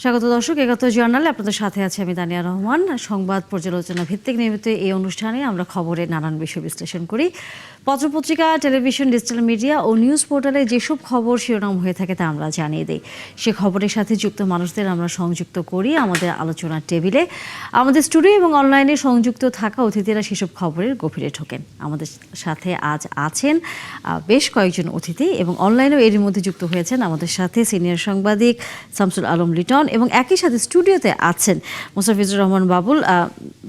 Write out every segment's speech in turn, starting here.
স্বাগত দর্শক, ৭১ জার্নালে আপনাদের সাথে আছে আমি দানিয়া রহমান। সংবাদ পর্যালোচনা ভিত্তিক নিয়মিত এই অনুষ্ঠানে আমরা খবরের নানান বিষয় বিশ্লেষণ করি। পত্রপত্রিকা, টেলিভিশন, ডিজিটাল মিডিয়া ও নিউজ পোর্টালে যেসব খবর শিরোনাম হয়ে থাকে তা আমরা জানিয়ে দিই। সে খবরের সাথে যুক্ত মানুষদের আমরা সংযুক্ত করি আমাদের আলোচনার টেবিলে। আমাদের স্টুডিও এবং অনলাইনে সংযুক্ত থাকা অতিথিরা সেসব খবরের গভীরে ঢোকেন। আমাদের সাথে আজ আছেন বেশ কয়েকজন অতিথি এবং অনলাইনেও এরই মধ্যে যুক্ত হয়েছেন আমাদের সাথে সিনিয়র সাংবাদিক শামসুল আলম লিটন এবং একই সাথে স্টুডিওতে আছেন মোস্তাফিজুর রহমান বাবুল,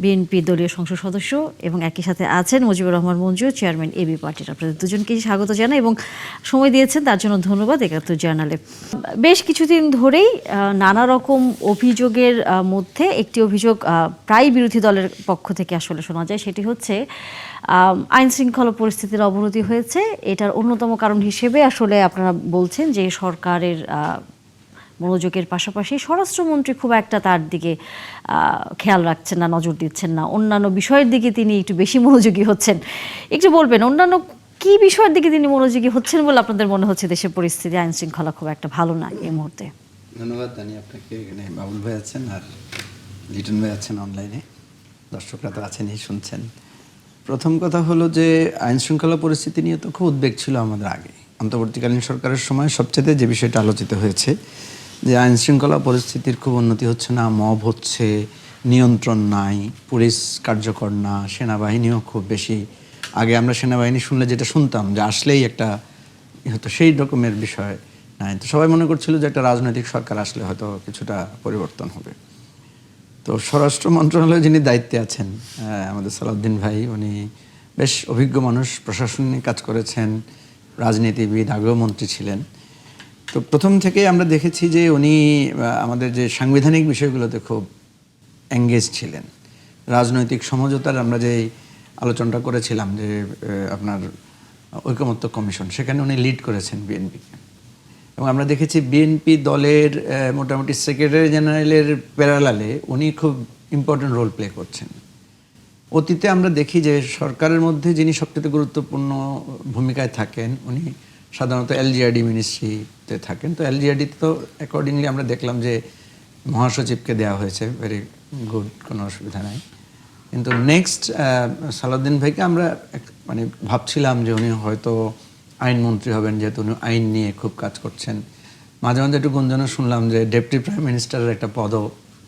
বিএনপি দলীয় সংসদ সদস্য, এবং একই সাথে আছেন মুজিবুর রহমান মঞ্জু, চেয়ারম্যান এবি পার্টির। আপনাদের দুজনকেই স্বাগত জানাই এবং সময় দিয়েছেন তার জন্য ধন্যবাদ। ৭১ জার্নালে বেশ কিছুদিন ধরেই নানা রকম অভিযোগের মধ্যে একটি অভিযোগ প্রায় বিরোধী দলের পক্ষ থেকে আসলে শোনা যায়, সেটি হচ্ছে আইন শৃঙ্খলা পরিস্থিতির অবনতি হয়েছে। এটার অন্যতম কারণ হিসেবে আসলে আপনারা বলছেন যে সরকারের মনোযোগের পাশাপাশি স্বরাষ্ট্রমন্ত্রী খুব একটা তার দিকে খেয়াল রাখছেন না, নজর দিচ্ছেন না, অন্যান্য বিষয়ের দিকে তিনি একটু বেশি মনোযোগী হচ্ছেন। একটু বলবেন অন্যান্য কি বিষয়ের দিকে তিনি মনোযোগী হচ্ছেন বলে আপনাদের মনে হচ্ছে? দেশের পরিস্থিতি, আইন শৃঙ্খলা খুব একটা ভালো না এই মুহূর্তে। ধন্যবাদ দানি, আপনাকে। এখানে বাবুল ভাই আছেন আর লিটন ভাই আছেন অনলাইনে, দর্শকরা তো আছেনই, শুনছেন। প্রথম কথা হলো যে আইন শৃঙ্খলা পরিস্থিতি নিয়ে তো খুব উদ্বেগ ছিল আমাদের আগে। অন্তর্বর্তীকালীন সরকারের সময় সবচেয়ে যে বিষয়টা আলোচিত হয়েছে যে আইন শৃঙ্খলা পরিস্থিতির খুব উন্নতি হচ্ছে না, মব হচ্ছে, নিয়ন্ত্রণ নাই, পুলিশ কার্যকর না, সেনাবাহিনীও খুব বেশি। আগে আমরা সেনাবাহিনী শুনলে যেটা শুনতাম যে আসলেই একটা হয়তো সেই রকমের বিষয় নাই, তো সবাই মনে করছিল যে একটা রাজনৈতিক সরকার আসলে হয়তো কিছুটা পরিবর্তন হবে। তো স্বরাষ্ট্র মন্ত্রণালয়ে যিনি দায়িত্বে আছেন আমাদের সালাউদ্দিন ভাই, উনি বেশ অভিজ্ঞ মানুষ, প্রশাসনিক কাজ করেছেন, রাজনীতিবিদ, আগেও মন্ত্রী ছিলেন। তো প্রথম থেকেই আমরা দেখেছি যে উনি আমাদের যে সাংবিধানিক বিষয়গুলোতে খুব এঙ্গেজ ছিলেন। রাজনৈতিক সমঝোতার আমরা যে আলোচনাটা করেছিলাম যে আপনার ঐকমত্য কমিশন, সেখানে উনি লিড করেছেন বিএনপিকে। এবং আমরা দেখেছি বিএনপি দলের মোটামুটি সেক্রেটারি জেনারেলের প্যারালালে উনি খুব ইম্পর্টেন্ট রোল প্লে করছেন। অতীতে আমরা দেখি যে সরকারের মধ্যে যিনি সবচেয়ে গুরুত্বপূর্ণ ভূমিকায় থাকেন উনি সাধারণত এলজিআরডি মিনিস্ট্রিতে থাকেন। তো এলজিআরডিতে তো অ্যাকর্ডিংলি আমরা দেখলাম যে মহাসচিবকে দেওয়া হয়েছে, ভেরি গুড, কোনো অসুবিধা নাই। কিন্তু নেক্সট সালাউদ্দিন ভাইকে আমরা মানে ভাবছিলাম যে উনি হয়তো আইনমন্ত্রী হবেন, যেহেতু উনি আইন নিয়ে খুব কাজ করছেন। মাঝে মাঝে একটু গুঞ্জনও শুনলাম যে ডেপুটি প্রাইম মিনিস্টারের একটা পদও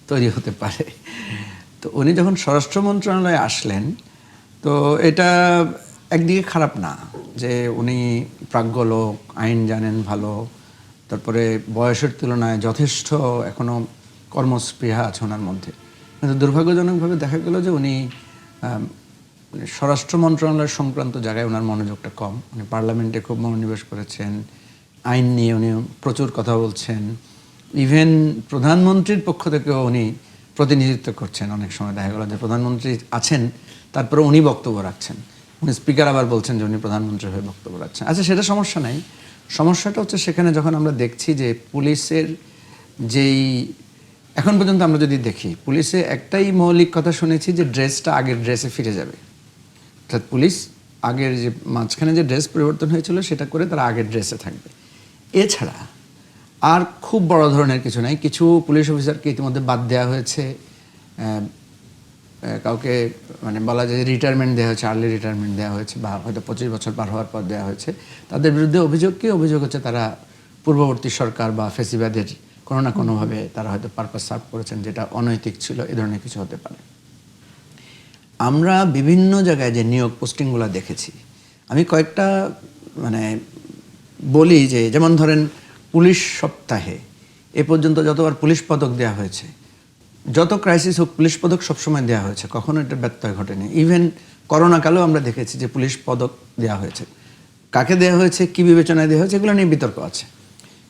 তৈরি হতে পারে। তো উনি যখন স্বরাষ্ট্র মন্ত্রণালয়ে আসলেন, তো এটা একদিকে খারাপ না যে উনি প্রাজ্ঞ লোক, আইন জানেন ভালো, তারপরে বয়সের তুলনায় যথেষ্ট এখনও কর্মস্পৃহা আছে ওনার মধ্যে। কিন্তু দুর্ভাগ্যজনকভাবে দেখা গেল যে উনি স্বরাষ্ট্র মন্ত্রণালয় সংক্রান্ত জায়গায় ওনার মনোযোগটা কম। উনি পার্লামেন্টে খুব মনোনিবেশ করেছেন, আইন নিয়ে উনি প্রচুর কথা বলছেন, ইভেন প্রধানমন্ত্রীর পক্ষ থেকেও উনি প্রতিনিধিত্ব করছেন। অনেক সময় দেখা গেল যে প্রধানমন্ত্রী আছেন, তারপরে উনি বক্তব্য রাখছেন, উনি স্পিকার আবার বলছেন যে উনি প্রধানমন্ত্রী হয়ে বক্তব্য রাখছেন। আচ্ছা, সেটা সমস্যা নাই। সমস্যাটা হচ্ছে সেখানে যখন আমরা দেখছি যে পুলিশের যেই এখন পর্যন্ত আমরা যদি দেখি, পুলিশে একটাই মৌলিক কথা শুনেছি যে ড্রেসটা আগের ড্রেসে ফিরে যাবে। অর্থাৎ পুলিশ আগের যে মাঝখানে যে ড্রেস পরিবর্তন হয়েছিল সেটা করে তারা আগের ড্রেসে থাকবে। এছাড়া আর খুব বড় ধরনের কিছু নাই। কিছু পুলিশ অফিসারকে ইতিমধ্যে বাদ দেওয়া হয়েছে, কাউকে মানে বলা যায় রিটায়ারমেন্ট দেওয়া হয়েছে, আর্লি রিটায়ারমেন্ট দেওয়া হয়েছে, বা হয়তো 25 বছর পার হওয়ার পর দেওয়া হয়েছে। তাদের বিরুদ্ধে অভিযোগ হচ্ছে তারা পূর্ববর্তী সরকার বা ফেসিবাদের কোনো না কোনোভাবে তারা হয়তো পারপাস সার্ভ করেছেন, যেটা অনৈতিক ছিল, এ ধরনের কিছু হতে পারে। আমরা বিভিন্ন জায়গায় যে নিয়োগ পোস্টিংগুলো দেখেছি, আমি কয়েকটা মানে বলি যে যেমন ধরেন পুলিশ সপ্তাহে এ পর্যন্ত যতবার পুলিশ পদক দেওয়া হয়েছে, যত ক্রাইসিস হোক পুলিশ পদক সবসময় দেওয়া হয়েছে, কখনো এটা ব্যত্যয় ঘটেনি। ইভেন করোনাকালেও আমরা দেখেছি যে পুলিশ পদক দেওয়া হয়েছে। কাকে দেওয়া হয়েছে, কী বিবেচনায় দেওয়া হয়েছে, এগুলো নিয়ে বিতর্ক আছে।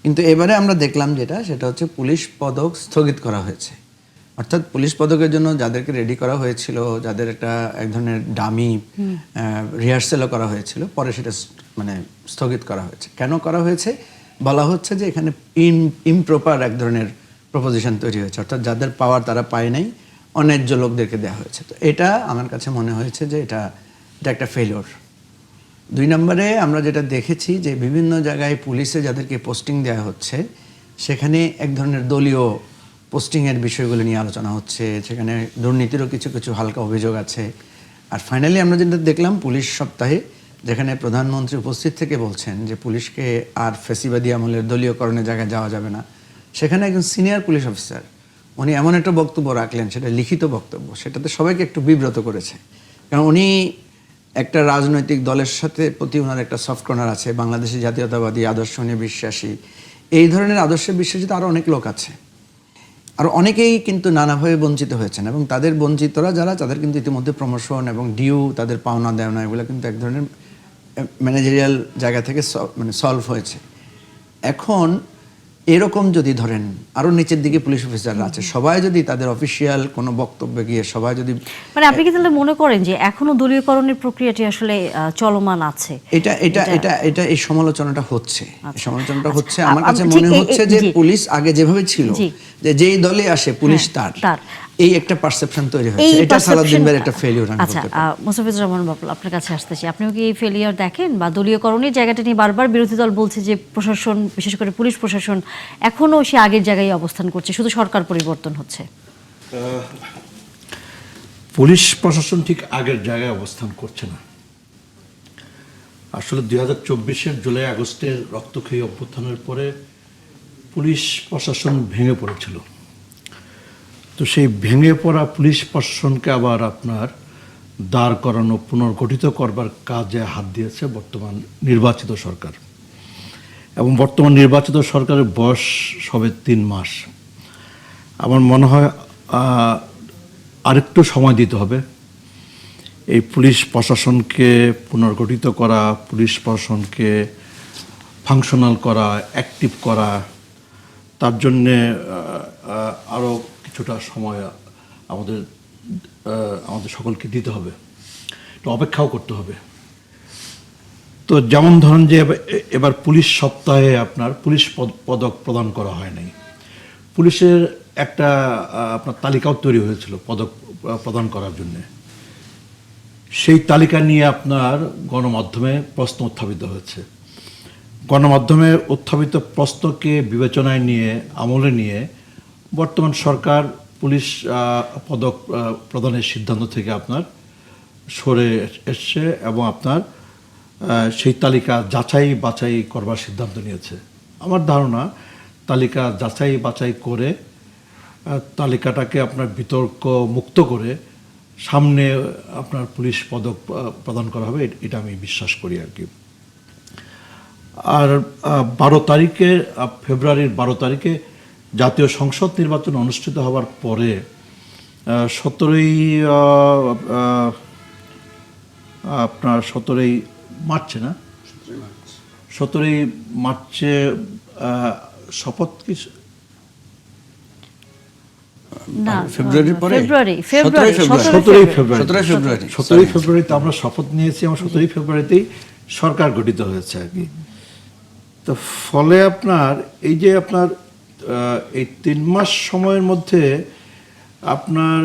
কিন্তু এবারে আমরা দেখলাম সেটা হচ্ছে পুলিশ পদক স্থগিত করা হয়েছে। অর্থাৎ পুলিশ পদকের জন্য যাদেরকে রেডি করা হয়েছিল, যাদের একটা এক ধরনের ডামি রিহার্সেলও করা হয়েছিল, পরে সেটা মানে স্থগিত করা হয়েছে। কেন করা হয়েছে? বলা হচ্ছে যে এখানে ইমপ্রপার এক ধরনের প্রপোজিশন তৈরি হয়েছে, অর্থাৎ যাদের পাওয়ার তারা পায় নাই, অন্যায্য লোকদেরকে দেওয়া হয়েছে। তো এটা আমার কাছে মনে হয়েছে যে এটা একটা ফেলিওর। 2 নম্বরে আমরা যেটা দেখেছি যে বিভিন্ন জায়গায় পুলিশে যাদেরকে পোস্টিং দেওয়া হচ্ছে সেখানে এক ধরনের দলীয় পোস্টিংয়ের বিষয়গুলো নিয়ে আলোচনা হচ্ছে, সেখানে দুর্নীতিরও কিছু কিছু হালকা অভিযোগ আছে। আর ফাইনালি আমরা যেটা দেখলাম পুলিশ সপ্তাহে, যেখানে প্রধানমন্ত্রী উপস্থিত থেকে বলছেন যে পুলিশকে আর ফেসিবাদী আমলের দলীয়করণের জায়গায় যাওয়া যাবে না, সেখানে একজন সিনিয়র পুলিশ অফিসার উনি এমন একটা বক্তব্য রাখলেন, সেটা লিখিত বক্তব্য, সেটাতে সবাইকে একটু বিব্রত করেছে। কারণ উনি একটা রাজনৈতিক দলের সাথে প্রতি ওনার একটা সফট কর্নার আছে, বাংলাদেশি জাতীয়তাবাদী আদর্শ নিয়ে বিশ্বাসী, এই ধরনের আদর্শে বিশ্বাসী আরও অনেক লোক আছে। আর অনেকেই কিন্তু নানাভাবে বঞ্চিত হয়েছেন, এবং তাদের বঞ্চিতরা যারা, তাদের কিন্তু ইতিমধ্যে প্রমোশন এবং ডিউ, তাদের পাওনা দেওয়া এগুলো কিন্তু এক ধরনের ম্যানেজারিয়াল জায়গা থেকে সলভ হয়েছে। এখন এরকম যদি ধরেন আরও নিচের দিকে পুলিশ অফিসাররা আছে, সবাই যদি তাদের অফিসিয়াল কোনো বক্তব্যে গিয়ে সবাই যদি, মানে আপনি কি তাহলে মনে করেন যে এখনো দলীয়করণের প্রক্রিয়াটি আসলে চলমান আছে? এটা এই সমালোচনাটা হচ্ছে, এই সমালোচনাটা হচ্ছে। আমার কাছে মনে হচ্ছে যে পুলিশ আগে যেভাবে ছিল, যে যেই দলে আসে পুলিশ তার এই একটা পারসেপশন তৈরি হয়েছে, এটা সালাউদ্দিন ভাইয়ের একটা ফেলিওর। আচ্ছা, মোস্তাফিজুর রহমান বাবুল, আপনার কাছে আসতেছি, আপনিও কি এই ফেলিওর দেখেন? বা দলীয়করণের জায়গাটা নিয়ে বারবার বিরোধী দল বলছে যে প্রশাসন, বিশেষ করে পুলিশ প্রশাসন এখনো সে আগের জায়গায় অবস্থান করছে, শুধু সরকার পরিবর্তন হচ্ছে। পুলিশ প্রশাসন ঠিক আগের জায়গায় অবস্থান করছে না। আসলে 2024-এর জুলাই আগস্টের রক্তক্ষয়ী অভ্যুত্থানের পরে পুলিশ প্রশাসন ভেঙে পড়েছিল। তো সেই ভেঙে পড়া পুলিশ প্রশাসনকে আবার আপনার দাঁড় করানো, পুনর্গঠিত করবার কাজে হাত দিয়েছে বর্তমান নির্বাচিত সরকার। এবং বর্তমান নির্বাচিত সরকারের বয়স সবে 3 মাস। আমার মনে হয় আরেকটু সময় দিতে হবে এই পুলিশ প্রশাসনকে পুনর্গঠিত করা, পুলিশ প্রশাসনকে ফাংশনাল করা, অ্যাক্টিভ করা। তার জন্যে আরও কিছুটা সময় আমাদের সকলকে দিতে হবে, একটু অপেক্ষাও করতে হবে। তো যেমন ধরেন যে এবার পুলিশ সপ্তাহে আপনার পুলিশ পদক প্রদান করা হয় নাই। পুলিশের একটা আপনার তালিকাও তৈরি হয়েছিল পদক প্রদান করার জন্যে। সেই তালিকা নিয়ে আপনার গণমাধ্যমে প্রশ্ন উত্থাপিত হয়েছে। গণমাধ্যমে উত্থাপিত প্রশ্নকে বিবেচনায় নিয়ে, আমলে নিয়ে বর্তমান সরকার পুলিশ পদক প্রদানের সিদ্ধান্ত থেকে আপনার সরে এসছে এবং আপনার সেই তালিকা যাচাই বাছাই করবার সিদ্ধান্ত নিয়েছে। আমার ধারণা তালিকা যাচাই বাছাই করে তালিকাটাকে আপনার বিতর্ক মুক্ত করে সামনে আপনার পুলিশ পদক প্রদান করা হবে, এটা আমি বিশ্বাস করি আর কি। আর 12 তারিখে, ফেব্রুয়ারির 12 তারিখে জাতীয় সংসদ নির্বাচন অনুষ্ঠিত হওয়ার পরে 17ই মার্চে না, 17ই মার্চে শপথ কি ফেব্রুয়ারিতে আমরা শপথ নিয়েছি এবং 17ই ফেব্রুয়ারিতেই সরকার গঠিত হয়েছে আর কি। তো ফলে আপনার এই যে আপনার এই 3 মাস সময়ের মধ্যে আপনার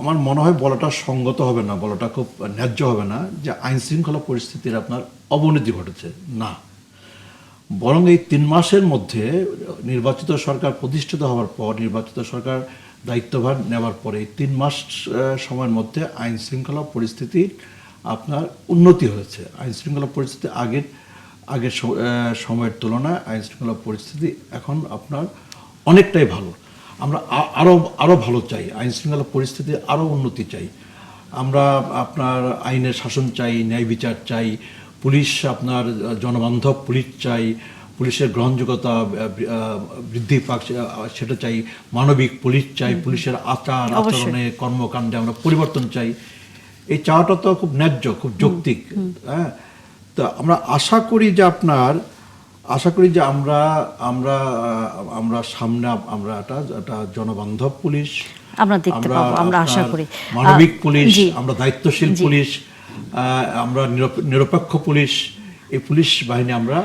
আমার মনে হয় বলাটা সঙ্গত হবে না, বলাটা খুব ন্যায্য হবে না যে আইন শৃঙ্খলা পরিস্থিতির আপনার অবনতি ঘটেছে, না। বরং এই 3 মাসের মধ্যে নির্বাচিত সরকার প্রতিষ্ঠিত হওয়ার পর, নির্বাচিত সরকার দায়িত্বভার নেওয়ার পরে 3 মাস সময়ের মধ্যে আইন শৃঙ্খলা পরিস্থিতির আপনার উন্নতি হয়েছে। আইন শৃঙ্খলা পরিস্থিতি আগের সময়ের তুলনায় আইন শৃঙ্খলা পরিস্থিতি এখন আপনার অনেকটাই ভালো। আমরা আরও ভালো চাই, আইন শৃঙ্খলা পরিস্থিতি আরও উন্নতি চাই। আমরা আপনার আইনের শাসন চাই, ন্যায় বিচার চাই, পুলিশ আপনার জনবান্ধব পুলিশ চাই, পুলিশের গ্রহণযোগ্যতা বৃদ্ধি পাক সেটা চাই, মানবিক পুলিশ চাই, পুলিশের আচরণে কর্মকাণ্ডে আমরা পরিবর্তন চাই। এই চাওয়াটা তো খুব ন্যায্য, খুব যৌক্তিক। হ্যাঁ, তো আমরা আশা করি যে আমরা সামনে আমরা একটা জনবান্ধব পুলিশ আমরা দেখতে পাবো, আমরা আশা করি। মানবিক পুলিশ, আমরা দায়িত্বশীল পুলিশ, আমরা নিরপেক্ষ পুলিশ, এই পুলিশ বাহিনী আমরা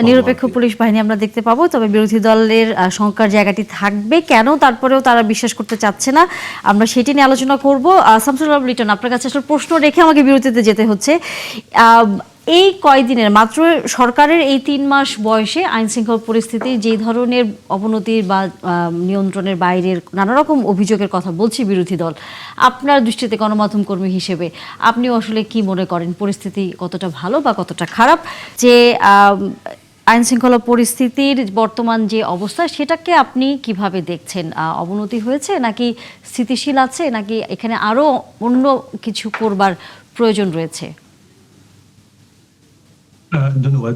নিরপেক্ষ পুলিশ বাহিনী আমরা দেখতে পাবো। তবে বিরোধী দলের শঙ্কার জায়গাটি থাকবে কেন, তারপরেও তারা বিশ্বাস করতে চাচ্ছে না, আমরা সেটি নিয়ে আলোচনা করব। শামসুল আলম লিটন, আপনার কাছে আসলে প্রশ্ন রেখে আমাকে বিরতিতে যেতে হচ্ছে। এই কয়দিনের মাত্র সরকারের এই 3 মাস বয়সে আইন শৃঙ্খলা পরিস্থিতির যে ধরনের অবনতির বা নিয়ন্ত্রণের বাইরের নানা রকম অভিযোগের কথা বলছে বিরোধী দল, আপনার দৃষ্টিতে গণমাধ্যম কর্মী হিসেবে আপনিও আসলে কি মনে করেন পরিস্থিতি কতটা ভালো বা কতটা খারাপ, যে আইন শৃঙ্খলা পরিস্থিতির বর্তমান যে অবস্থা সেটাকে আপনি কিভাবে দেখছেন? অবনতি হয়েছে নাকি স্থিতিশীল আছে, নাকি এখানে আরো অন্য কিছু করবার প্রয়োজন রয়েছে? ধন্যবাদ।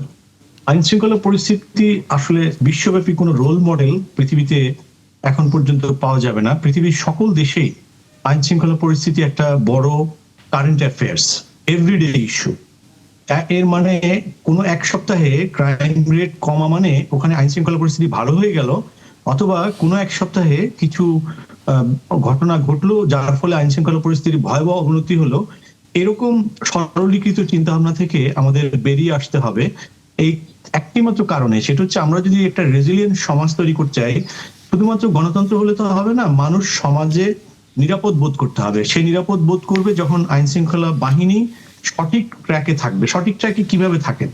আইন শৃঙ্খলা পরিস্থিতি আসলে বিশ্বব্যাপী কোনো রোল মডেল পৃথিবীতে এখন পর্যন্ত পাওয়া যাবে না। পৃথিবীর সকল দেশেই আইন শৃঙ্খলা পরিস্থিতি একটা বড় কারেন্ট অ্যাফেয়ার্স, এভরিডে ইস্যু। এর মানে কোনো এক সপ্তাহে ক্রাইম রেট কমা মানে ওখানে আইন শৃঙ্খলা পরিস্থিতি ভালো হয়ে গেল, অথবা কোনো এক সপ্তাহে কিছু ঘটনা ঘটলো যার ফলে আইন শৃঙ্খলা পরিস্থিতির ভয়াবহ অবনতি হলো। এরকম সরলীকৃত চিন্তা ভাবনা থেকে আমাদের বেরিয়ে আসতে হবে এই একটি মাত্র কারণে, সেটা হচ্ছে আমরা যদি একটা রেজিলিয়েন্ট সমাজ তৈরি করতে চাই, শুধুমাত্র গণতন্ত্র হলে তো হবে না, মানুষ সমাজে নিরাপদ বোধ করতে হবে। সেই নিরাপদ বোধ করবে যখন আইন শৃঙ্খলা বাহিনী সঠিক ট্র্যাকে থাকবে। সঠিক ট্র্যাকে কিভাবে থাকে?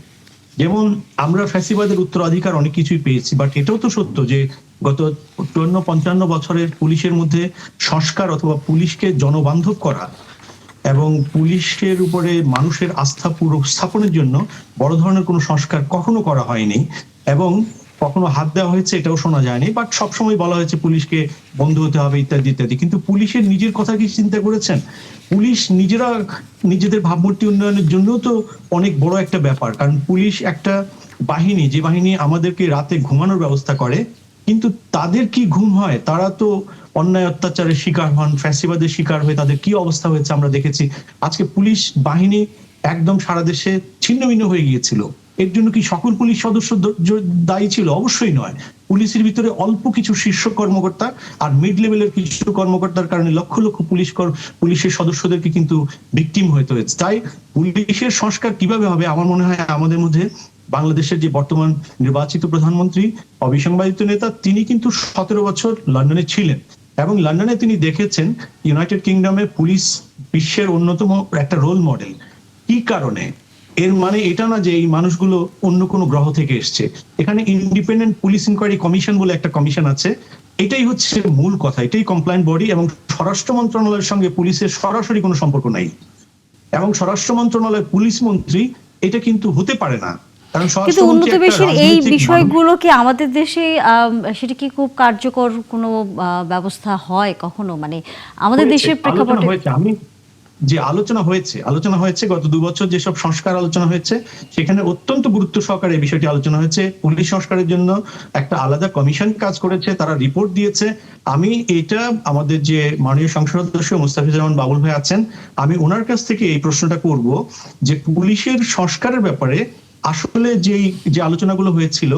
যেমন আমরা ফ্যাসিবাদের উত্তরাধিকার অনেক কিছুই পেয়েছি, বাট এটাও তো সত্য যে গত 54-55 বছরের পুলিশের মধ্যে সংস্কার অথবা পুলিশকে জনবান্ধব করা এবং পুলিশের উপরে মানুষের আস্থা পুনঃস্থাপনের জন্য বড় ধরনের কোনো সংস্কার কখনো করা হয়নি, এবং কখনো হাত দেওয়া হয়েছে এটাও শোনা যায়নি। বাট সবসময় বলা হয়েছে পুলিশকে বন্ধ হতে হবে ইত্যাদি ইত্যাদি। কিন্তু পুলিশের নিজের কথা কি চিন্তা করেছেন? পুলিশ নিজেরা নিজেদের ভাবমূর্তি উন্নয়নের জন্য তো অনেক বড় একটা ব্যাপার, কারণ পুলিশ একটা বাহিনী, যে বাহিনী আমাদেরকে রাতে ঘুমানোর ব্যবস্থা করে, কিন্তু তাদের কি ঘুম হয়? তারা তো অন্যায় অত্যাচারের শিকার হন, ফ্যাসিবাদের শিকার হয়ে তাদের কি অবস্থা হয়েছে আমরা দেখেছি। আজকে পুলিশ বাহিনী একদম সারা দেশে ছিন্ন ভিন্ন হয়ে গিয়েছিল। এর জন্য কি সকল পুলিশ সদস্য দায়ী ছিল? অবশ্যই নয়। পুলিশের ভিতরে অল্প কিছু শীর্ষ কর্মকর্তা আর মিড লেভেলের কিছু কর্মকর্তার কারণে লক্ষ লক্ষ পুলিশের সদস্যদেরকে কিন্তু ভিকটিম হতে হয়েছে। তাই পুলিশের সংস্কার কিভাবে হবে? আমার মনে হয় আমাদের মধ্যে বাংলাদেশের যে বর্তমান নির্বাচিত প্রধানমন্ত্রী, অবিসংবাদিত নেতা, তিনি কিন্তু 17 বছর লন্ডনে ছিলেন এবং লন্ডনে তিনি দেখেছেন ইউনাইটেড কিংডমে পুলিশ বিশ্বের অন্যতম একটা রোল মডেল। কি কারণে? এর মানে এটা না যে এই মানুষগুলো অন্য কোনো গ্রহ থেকে এসছে। এখানে ইন্ডিপেন্ডেন্ট পুলিশ ইনকোয়ারি কমিশন বলে একটা কমিশন আছে। এটাই হচ্ছে মূল কথা, এটাই কমপ্লায়েন্ট বডি, এবং স্বরাষ্ট্র মন্ত্রণালয়ের সঙ্গে পুলিশের সরাসরি কোনো সম্পর্ক নাই। এবং স্বরাষ্ট্র মন্ত্রণালয়ের পুলিশ মন্ত্রী এটা কিন্তু হতে পারে না, কারণ কিন্তু উন্নত দেশের এই বিষয়গুলো কি আমাদের দেশে সেটা কি খুব কার্যকর কোনো ব্যবস্থা হয় কখনো? মানে আমাদের দেশের প্রেক্ষাপটে আমি যে আলোচনা হয়েছে গত 2 বছর যেসব সংস্কার আলোচনা হয়েছে, সেখানে অত্যন্ত গুরুত্ব সহকারে এই বিষয়টি আলোচনা হয়েছে। পুলিশ সংস্কারের জন্য একটা আলাদা কমিশন কাজ করেছে, তারা রিপোর্ট দিয়েছে। আমি এটা আমাদের যে মাননীয় সংসদ সদস্য মুস্তাফিজুর রহমান বাবুল ভাই আছেন, আমি ওনার কাছ থেকে এই প্রশ্নটা করব যে পুলিশের সংস্কারের ব্যাপারে আসলে যে আলোচনাগুলো হয়েছিল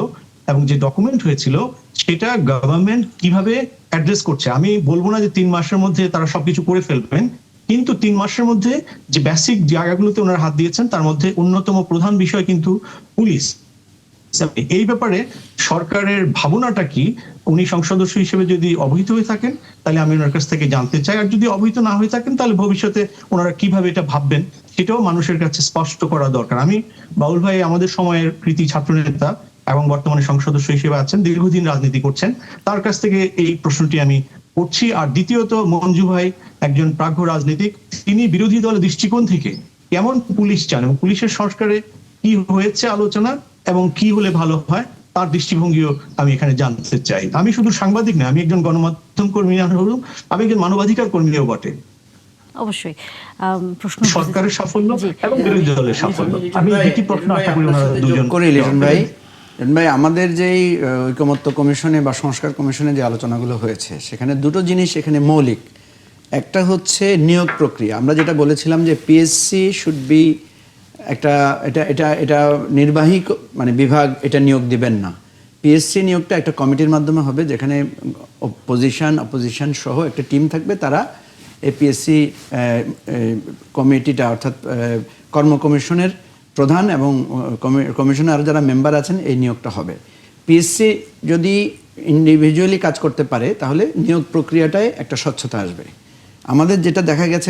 এবং যে ডকুমেন্ট হয়েছিল সেটা গভর্নমেন্ট কিভাবে অ্যাড্রেস করছে। আমি বলবো না যে 3 মাসের মধ্যে তারা সবকিছু করে ফেলবেন, কিন্তু 3 মাসের মধ্যে যে বেসিক জায়গাগুলোতে ওনারা হাত দিয়েছেন তার মধ্যে অন্যতম প্রধান বিষয় কিন্তু পুলিশ। এই ব্যাপারে সরকারের ভাবনাটা কি? উনি সংসদ সদস্য হিসেবে যদি অবহিত হয়ে থাকেন তাহলে আমি ওনার কাছ থেকে জানতে চাই, আর যদি অবহিত না হয়ে থাকেন তাহলে ভবিষ্যতে ওনারা কিভাবে এটা ভাববেন সেটাও মানুষের কাছে স্পষ্ট করা দরকার। আমি বাউল ভাই আমাদের সময়ের কৃতি ছাত্রনেতা এবং বর্তমানে সংসদ সদস্য হিসেবে আছেন, দীর্ঘদিন রাজনীতি করছেন, তার কাছ থেকে এই প্রশ্নটি আমি করছি। আর দ্বিতীয়ত মঞ্জু ভাই একজন প্রাজ্ঞ রাজনীতিক, তিনি বিরোধী দলের দৃষ্টিকোণ থেকে কেমন পুলিশ চান এবং পুলিশের সংস্কারে কি হয়েছে আলোচনা এবং কি হলে ভালো হয় তার দৃষ্টিভঙ্গিও আমি এখানে জানতে চাই। আমি শুধু সাংবাদিক না, আমি একজন গণমাধ্যম কর্মী না হলেও আমি একজন মানবাধিকার কর্মীও বটে। অবশ্যই প্রশ্ন সরকারের সাফল্য এবং বিরোধী দলের সাফল্য, আমি দুটি প্রশ্ন আশা করি ওনারা দুজন করি। লিটন ভাই, আমাদের যেই ঐকমত্য কমিশনে বা সংস্কার কমিশনে যে আলোচনাগুলো হয়েছে সেখানে দুটো জিনিস এখানে মৌলিক। একটা হচ্ছে নিয়োগ প্রক্রিয়া। আমরা যেটা বলেছিলাম যে পিএসসি শুড বি একটা এটা নির্বাহী মানে বিভাগ এটা নিয়োগ দিবেন না। পিএসসি নিয়োগটা একটা কমিটির মাধ্যমে হবে, যেখানে অপোজিশন সহ একটা টিম থাকবে, তারা এই পিএসসি কমিটিটা অর্থাৎ কর্ম কমিশনের প্রধান এবং কমিশনের আরও যারা মেম্বার আছেন এই নিয়োগটা হবে। পিএসসি যদি ইন্ডিভিজুয়ালি কাজ করতে পারে তাহলে নিয়োগ প্রক্রিয়াটায় একটা স্বচ্ছতা আসবে। আমাদের যেটা দেখা গেছে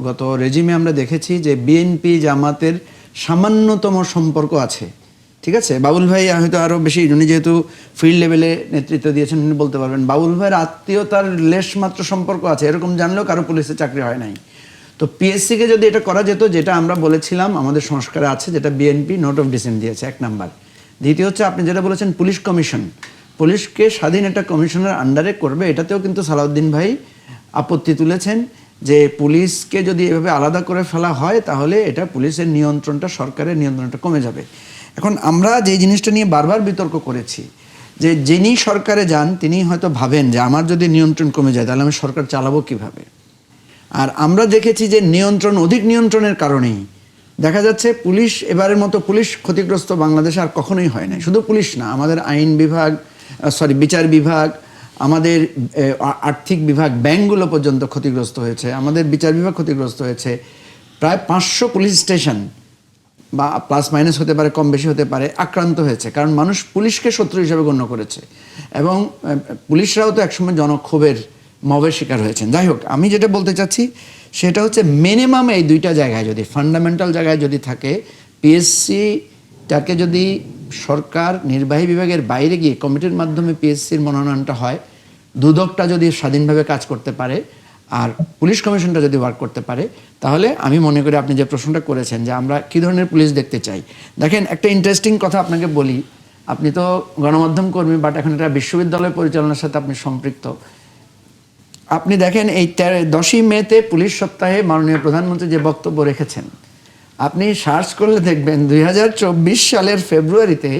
গত রেজিমে আমরা দেখেছি যে বিএনপি জামাতের সামান্যতম সম্পর্ক আছে। ঠিক আছে, বাবুল ভাই হয়তো আরও বেশি, উনি যেহেতু ফিল্ড লেভেলে নেতৃত্ব দিয়েছেন উনি বলতে পারবেন, বাবুল ভাইয়ের আত্মীয়তার লেশ মাত্র সম্পর্ক আছে, এরকম জানলেও কারো পুলিশে চাকরি হয় নাই। তো পিএসসিকে যদি এটা করা যেত, যেটা আমরা বলেছিলাম আমাদের সংস্কারে আছে, যেটা বিএনপি নোট অফ ডিসেন্ট দিয়েছে, 1 নাম্বার। দ্বিতীয় হচ্ছে আপনি যেটা বলেছেন পুলিশ কমিশন, পুলিশকে স্বাধীন একটা কমিশনের আন্ডারে করবে, এটাতেও কিন্তু সালাউদ্দিন ভাই আপত্তি তুলেছেন যে পুলিশকে যদি এভাবে আলাদা করে ফেলা হয় তাহলে এটা পুলিশের নিয়ন্ত্রণটা, সরকারের নিয়ন্ত্রণটা কমে যাবে। এখন আমরা যে জিনিসটা নিয়ে বারবার বিতর্ক করেছি যে যিনি সরকারে যান তিনি হয়তো ভাবেন যে আমার যদি নিয়ন্ত্রণ কমে যায় তাহলে আমি সরকার চালাবো কিভাবে। আর আমরা দেখেছি যে নিয়ন্ত্রণ, অধিক নিয়ন্ত্রণের কারণেই দেখা যাচ্ছে পুলিশ এবারের মতো পুলিশ ক্ষতিগ্রস্ত বাংলাদেশে আর কখনোই হয় না। শুধু পুলিশ না, আমাদের আইন বিভাগ, বিচার বিভাগ, আমাদের আর্থিক বিভাগ, ব্যাংকগুলো পর্যন্ত ক্ষতিগ্রস্ত হয়েছে, আমাদের বিচার বিভাগ ক্ষতিগ্রস্ত হয়েছে। প্রায় 500 পুলিশ স্টেশন বা প্লাস মাইনাস হতে পারে, কম বেশি হতে পারে, আক্রান্ত হয়েছে, কারণ মানুষ পুলিশকে শত্রু হিসেবে গণ্য করেছে এবং পুলিশরাও তো একসময় জনক্ষোভের মবের শিকার হয়েছেন। যাই হোক, আমি যেটা বলতে চাচ্ছি সেটা হচ্ছে মিনিমাম এই দুইটা জায়গায় যদি, ফান্ডামেন্টাল জায়গায় যদি থাকে, পিএসসিটাকে যদি সরকার নির্বাহী বিভাগের বাইরে গিয়ে কমিটির মাধ্যমে পিএসসির মনোনয়নটা হয়, দুদকটা যদি স্বাধীনভাবে কাজ করতে পারে আর পুলিশ কমিশনটা যদি ওয়ার্ক করতে পারে, তাহলে আমি মনে করি আপনি যে প্রশ্নটা করেছেন যে আমরা কী ধরনের পুলিশ দেখতে চাই, দেখেন একটা ইন্টারেস্টিং কথা আপনাকে বলি। আপনি তো গণমাধ্যম কর্মী, বাট এখন এটা বিশ্ববিদ্যালয় পরিচালনার সাথে আপনি সম্পৃক্ত। আপনি দেখেন এই 10ই মেতে পুলিশ সপ্তাহে মাননীয় প্রধানমন্ত্রী যে বক্তব্য রেখেছেন, আপনি সার্চ করলে দেখবেন 2024 সালের ফেব্রুয়ারিতে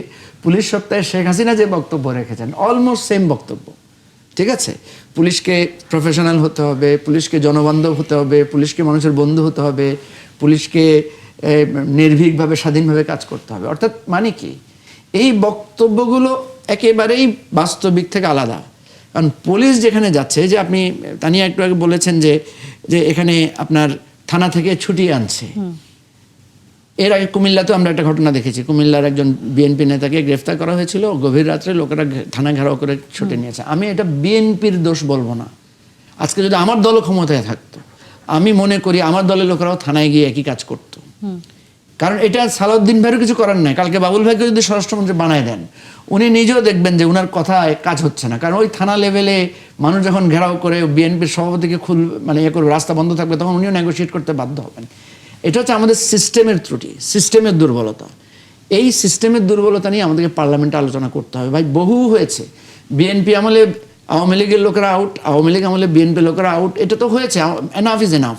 পুলিশ সপ্তাহে শেখ হাসিনা যে বক্তব্য রেখেছেন অলমোস্ট সেম বক্তব্য। ঠিক আছে, পুলিশকে প্রফেশনাল হতে হবে, পুলিশকে জনবান্ধব হতে হবে, পুলিশকে মানুষের বন্ধু হতে হবে, পুলিশকে নির্ভীকভাবে স্বাধীনভাবে কাজ করতে হবে। অর্থাৎ মানে কি, এই বক্তব্যগুলো একেবারেই বাস্তবিক থেকে আলাদা। কারণ পুলিশ যেখানে যাচ্ছে, যে আপনি তানিয়া একটু আগে বলেছেন যে যে এখানে আপনার থানা থেকে ছুটিয়ে আনছে। এর আগে কুমিল্লাতেও আমরা একটা ঘটনা দেখেছি, কুমিল্লার একজন বিএনপি নেতাকে গ্রেফতার করা হয়েছিল, গভীর রাত্রে লোকেরা থানা ঘেরাও করে ছুটে নিয়েছে। আমি এটা বিএনপির দোষ বলবো না। আজকে যদি আমার দল ক্ষমতায় থাকতো, আমি মনে করি আমার দলের লোকেরাও থানায় গিয়ে একই কাজ করতো। কারণ এটা সালাউদ্দিন ভাইয়েরও কিছু করার নাই। কালকে বাবুল ভাইকে যদি স্বরাষ্ট্রমন্ত্রী বানায় দেন, উনি নিজেও দেখবেন যে উনার কথায় কাজ হচ্ছে না। কারণ ওই থানা লেভেলে মানুষ যখন ঘেরাও করে বিএনপির সভাপতিকে করবে, রাস্তা বন্ধ থাকবে, তখন উনিও নেগোশিয়েট করতে বাধ্য হবেন। এটা হচ্ছে আমাদের সিস্টেমের ত্রুটি, সিস্টেমের দুর্বলতা। এই সিস্টেমের দুর্বলতা নিয়ে আমাদেরকে পার্লামেন্টে আলোচনা করতে হবে। ভাই বহু হয়েছে, বিএনপি আমলে আওয়ামী লীগের লোকেরা আউট, আওয়ামী লীগ আমলে বিএনপির লোকেরা আউট, এটা তো হয়েছে, এনাফ ইজ এনাফ।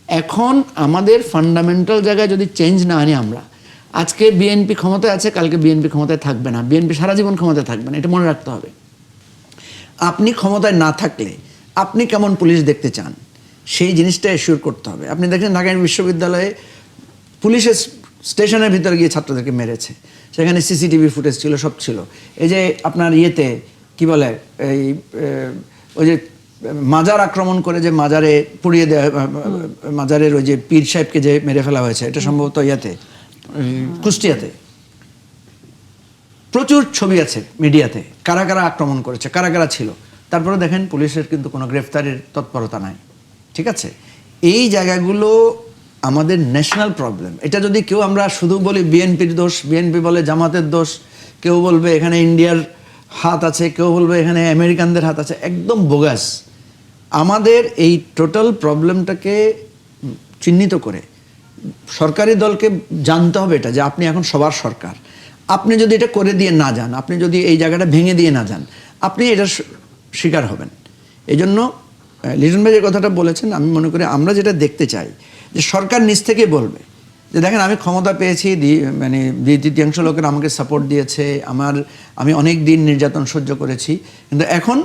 এখন আমাদের ফান্ডামেন্টাল জায়গায় যদি চেঞ্জ না আনি আমরা, আজকে বিএনপি ক্ষমতায় আছে, কালকে বিএনপি ক্ষমতায় থাকবে না, বিএনপি সারা জীবন ক্ষমতায় থাকবে না, এটা মনে রাখতে হবে। আপনি ক্ষমতায় না থাকলে আপনি কেমন পুলিশ দেখতে চান সেই জিনিসটা এশিওর করতে হবে। আপনি দেখেন ঢাকা বিশ্ববিদ্যালয়ে পুলিশের স্টেশনের ভিতরে গিয়ে ছাত্রদেরকে মেরেছে, সেখানে সিসিটিভি ফুটেজ ছিল, সব ছিল। এই যে আপনার ইয়েতে কি বলে, এই ওই যে মাজার আক্রমণ করে যে মাজারে পুড়িয়ে দেওয়া, মাজারের ওই যে পীর সাহেবকে যে মেরে ফেলা হয়েছে, এটা সম্ভবত ইয়াতে কুষ্টিয়াতে। প্রচুর ছবি আছে মিডিয়াতে, কারা কারা আক্রমণ করেছে, কারা কারা ছিল। তারপরে দেখেন পুলিশের কিন্তু কোনো গ্রেফতারের তৎপরতা নাই। ঠিক আছে, এই জায়গাগুলো আমাদের ন্যাশনাল প্রবলেম। এটা যদি কেউ আমরা শুধু বলি বিএনপির দোষ, বিএনপি বলে জামাতের দোষ, কেউ বলবে এখানে ইন্ডিয়ার হাত আছে, কেউ বলবে এখানে আমেরিকানদের হাত আছে, একদম বোগাস। আমাদের এই টোটাল প্রবলেমটাকে চিহ্নিত করে সরকারি দলকে জানতে হবে এটা যে আপনি এখন সবার সরকার। আপনি যদি এটা করে দিয়ে না যান, আপনি যদি এই জায়গাটা ভেঙে দিয়ে না যান, আপনি এটার শিকার হবেন। এই জন্য লিটন ভাই যে কথাটা বলেছেন, আমি মনে করি আমরা যেটা দেখতে চাই যে সরকার নিজ থেকে বলবে যে দেখেন আমি ক্ষমতা পেয়েছি, মানে 2/3 লোকের আমাকে সাপোর্ট দিয়েছে, আমি অনেক দিন নির্যাতন সহ্য করেছি, কিন্তু এখন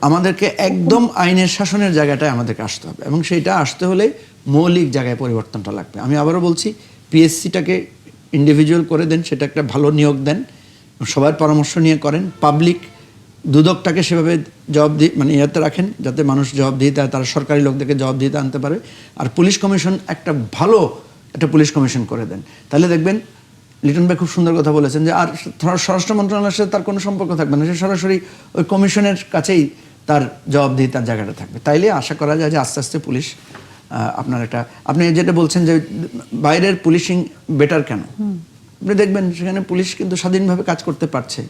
আমাদেরকে একদম আইনের শাসনের জায়গাটায় আমাদেরকে আসতে হবে, এবং সেইটা আসতে হলে মৌলিক জায়গায় পরিবর্তনটা লাগবে। আমি আবারও বলছি, পিএসসিটাকে ইন্ডিভিজুয়াল করে দেন, সেটা একটা ভালো নিয়োগ দেন, সবার পরামর্শ নিয়ে করেন। পাবলিক দুদকটাকে সেভাবে মানে ইয়াতে রাখেন যাতে মানুষ জবাবদিহিতা, তারা সরকারি লোকদেরকে জবাবদিহিতা আনতে পারে। আর পুলিশ কমিশন একটা ভালো একটা পুলিশ কমিশন করে দেন, তাহলে দেখবেন লিটন ভাই খুব সুন্দর কথা বলেছেন যে আর স্বরাষ্ট্র মন্ত্রণালয়ের সাথে তার কোনো সম্পর্ক থাকবে না, সে সরাসরি ওই কমিশনের কাছেই তার জবাবদিহিতার জায়গাটা থাকবে। তাইলে আশা করা যায় যে আস্তে আস্তে পুলিশ আপনার একটা, আপনি যেটা বলছেন যে বাইরের পুলিশিং বেটার কেন, আপনি দেখবেন সেখানে পুলিশ কিন্তু স্বাধীনভাবে কাজ করতে পারছে।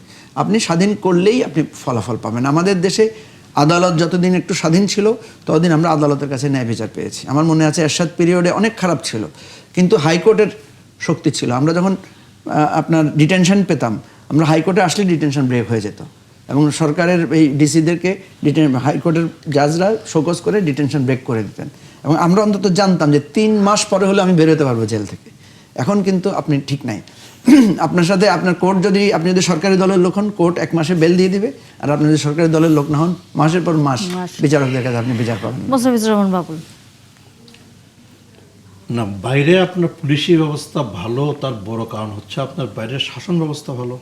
আপনি স্বাধীন করলেই আপনি ফলাফল পাবেন। আমাদের দেশে আদালত যতদিন একটু স্বাধীন ছিল ততদিন আমরা আদালতের কাছে ন্যায় বিচার পেয়েছি। আমার মনে আছে এরশাদ পিরিয়ডে অনেক খারাপ ছিল, কিন্তু হাইকোর্টের শক্তি ছিল। আমরা যখন আপনার ডিটেনশন পেতাম, আমরা হাইকোর্টে আসলে ডিটেনশন ব্রেক হয়ে যেত, এবং সরকারের এই ডিসিদেরকে হাইকোর্টের জাজরা শোকজ করে ডিটেনশন ব্রেক করে দিতেন, এবং আমরা অন্তত জানতাম যে 3 মাস পরে হলে আমি বেরোতে পারবো জেল থেকে। এখন কিন্তু আপনি ঠিক নাই। আপনার সাথে আপনার কোর্ট যদি, আপনি যদি সরকারি দলের লোক হন, কোর্ট 1 মাসে বেল দিয়ে দিবে, আর আপনি যদি সরকারি দলের লোক না হন, মাসের পর মাস বিচারকদের কাছে আপনি বিচার পাবেন। মোস্তাফিজুর রহমান বাবুল। না, বাইরে আপনার পুলিশি ব্যবস্থা ভালো, তার বড় কারণ হচ্ছে আপনার বাইরের শাসন ব্যবস্থা ভালো।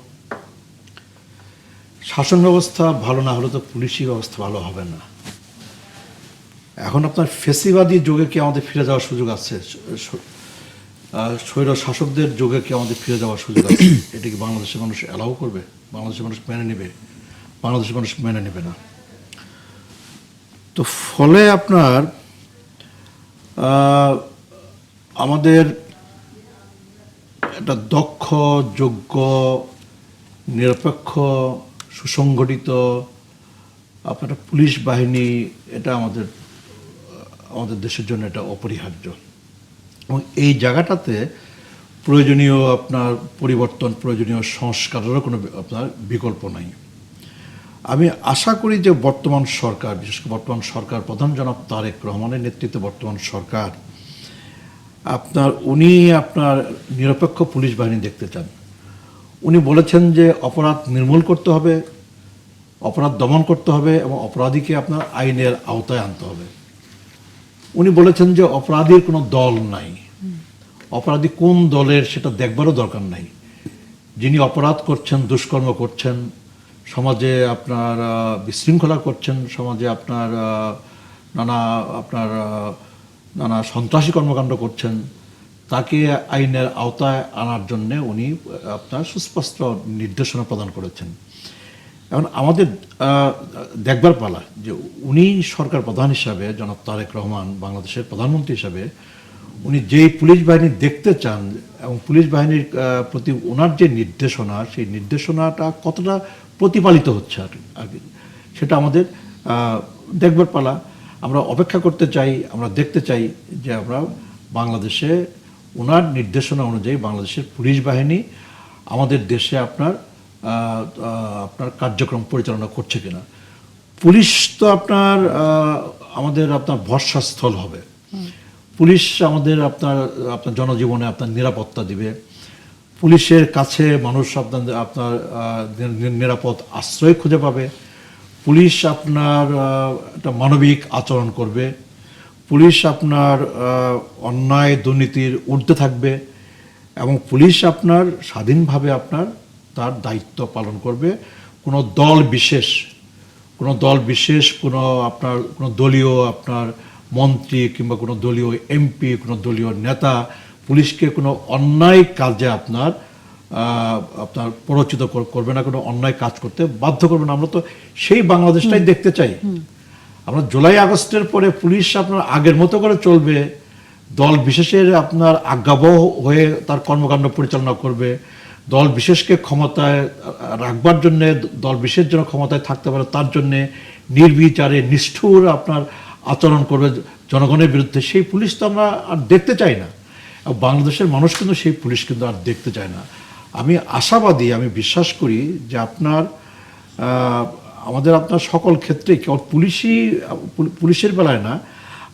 শাসন ব্যবস্থা ভালো না হলে তো পুলিশি ব্যবস্থা ভালো হবে না। এখন আপনার ফেসিবাদী যুগে কি আমাদের ফিরে যাওয়ার সুযোগ আছে? স্বৈর শাসকদের যুগে কি আমাদের ফিরে যাওয়ার সুযোগ আছে? এটা কি বাংলাদেশের মানুষ অ্যালাউ করবে? বাংলাদেশের মানুষ মেনে নেবে? বাংলাদেশের মানুষ মেনে নেবে না। তো ফলে আপনার আমাদের একটা দক্ষ, যোগ্য, নিরপেক্ষ, সুসংগঠিত আপনার পুলিশ বাহিনী, এটা আমাদের দেশের জন্য এটা অপরিহার্য। এবং এই জায়গাটাতে প্রয়োজনীয় আপনার পরিবর্তন, প্রয়োজনীয় সংস্কারেরও কোনো আপনার বিকল্প নাই। আমি আশা করি যে বর্তমান সরকার, বিশেষ করে বর্তমান সরকার প্রধান জনাব তারেক রহমানের নেতৃত্বে বর্তমান সরকার উনি আপনার নিরপেক্ষ পুলিশ বাহিনী দেখতে চান। উনি বলেছেন যে অপরাধ নির্মূল করতে হবে, অপরাধ দমন করতে হবে, এবং অপরাধীকে আপনার আইনের আওতায় আনতে হবে। উনি বলেছেন যে অপরাধীর কোনো দল নাই, অপরাধী কোন দলের সেটা দেখবারও দরকার নাই। যিনি অপরাধ করছেন, দুষ্কর্ম করছেন, সমাজে আপনার বিশৃঙ্খলা করছেন, সমাজে আপনার নানা সন্ত্রাসী কর্মকাণ্ড করছেন, তাকে আইনের আওতায় আনার জন্য উনি আপনার সুস্পষ্ট নির্দেশনা প্রদান করেছেন। এখন আমাদের দেখবার পালা যে উনি সরকার প্রধান হিসাবে, জনাব তারেক রহমান বাংলাদেশের প্রধানমন্ত্রী হিসাবে, উনি যেই পুলিশ বাহিনী দেখতে চান এবং পুলিশ বাহিনীর প্রতি ওনার যে নির্দেশনা, সেই নির্দেশনাটা কতটা প্রতিপালিত হচ্ছে আর কি, সেটা আমাদের দেখবার পালা। আমরা অপেক্ষা করতে চাই, আমরা দেখতে চাই যে আমরা বাংলাদেশে ওনার নির্দেশনা অনুযায়ী বাংলাদেশের পুলিশ বাহিনী আমাদের দেশে আপনার কার্যক্রম পরিচালনা করছে কিনা। পুলিশ তো আপনার ভরসাস্থল হবে। পুলিশ আমাদের আপনার জনজীবনে আপনার নিরাপত্তা দিবে। পুলিশের কাছে মানুষ আপনার নিরাপদ আশ্রয় খুঁজে পাবে। পুলিশ আপনার একটা মানবিক আচরণ করবে। পুলিশ আপনার অন্যায় দুর্নীতির ঊর্ধ্বে থাকবে, এবং পুলিশ আপনার স্বাধীনভাবে আপনার তার দায়িত্ব পালন করবে। কোনো দল বিশেষ কোনো দলীয় আপনার মন্ত্রী কিংবা কোনো দলীয় এমপি, কোনো দলীয় নেতা পুলিশকে কোনো অন্যায় কাজে আপনার প্ররোচিত করবে না, কোনো অন্যায় কাজ করতে বাধ্য করবে না। আমরা তো সেই বাংলাদেশটাই দেখতে চাই। আমরা জুলাই আগস্টের পরে পুলিশ আপনার আগের মতো করে চলবে, দল বিশেষের আপনার আজ্ঞাবহ হয়ে তার কর্মকাণ্ড পরিচালনা করবে, দল বিশেষকে ক্ষমতায় রাখবার জন্যে, দল বিশেষ যেন ক্ষমতায় থাকতে পারে তার জন্যে নির্বিচারে নিষ্ঠুর আপনার আচরণ করবে জনগণের বিরুদ্ধে। সেই পুলিশ তো আমরা আর দেখতে চাই না। বাংলাদেশের মানুষ কিন্তু সেই পুলিশ কিন্তু আর দেখতে চায় না। আমি আশাবাদী, আমি বিশ্বাস করি যে আমাদের সকল ক্ষেত্রেই, কেবল পুলিশের বেলায় না,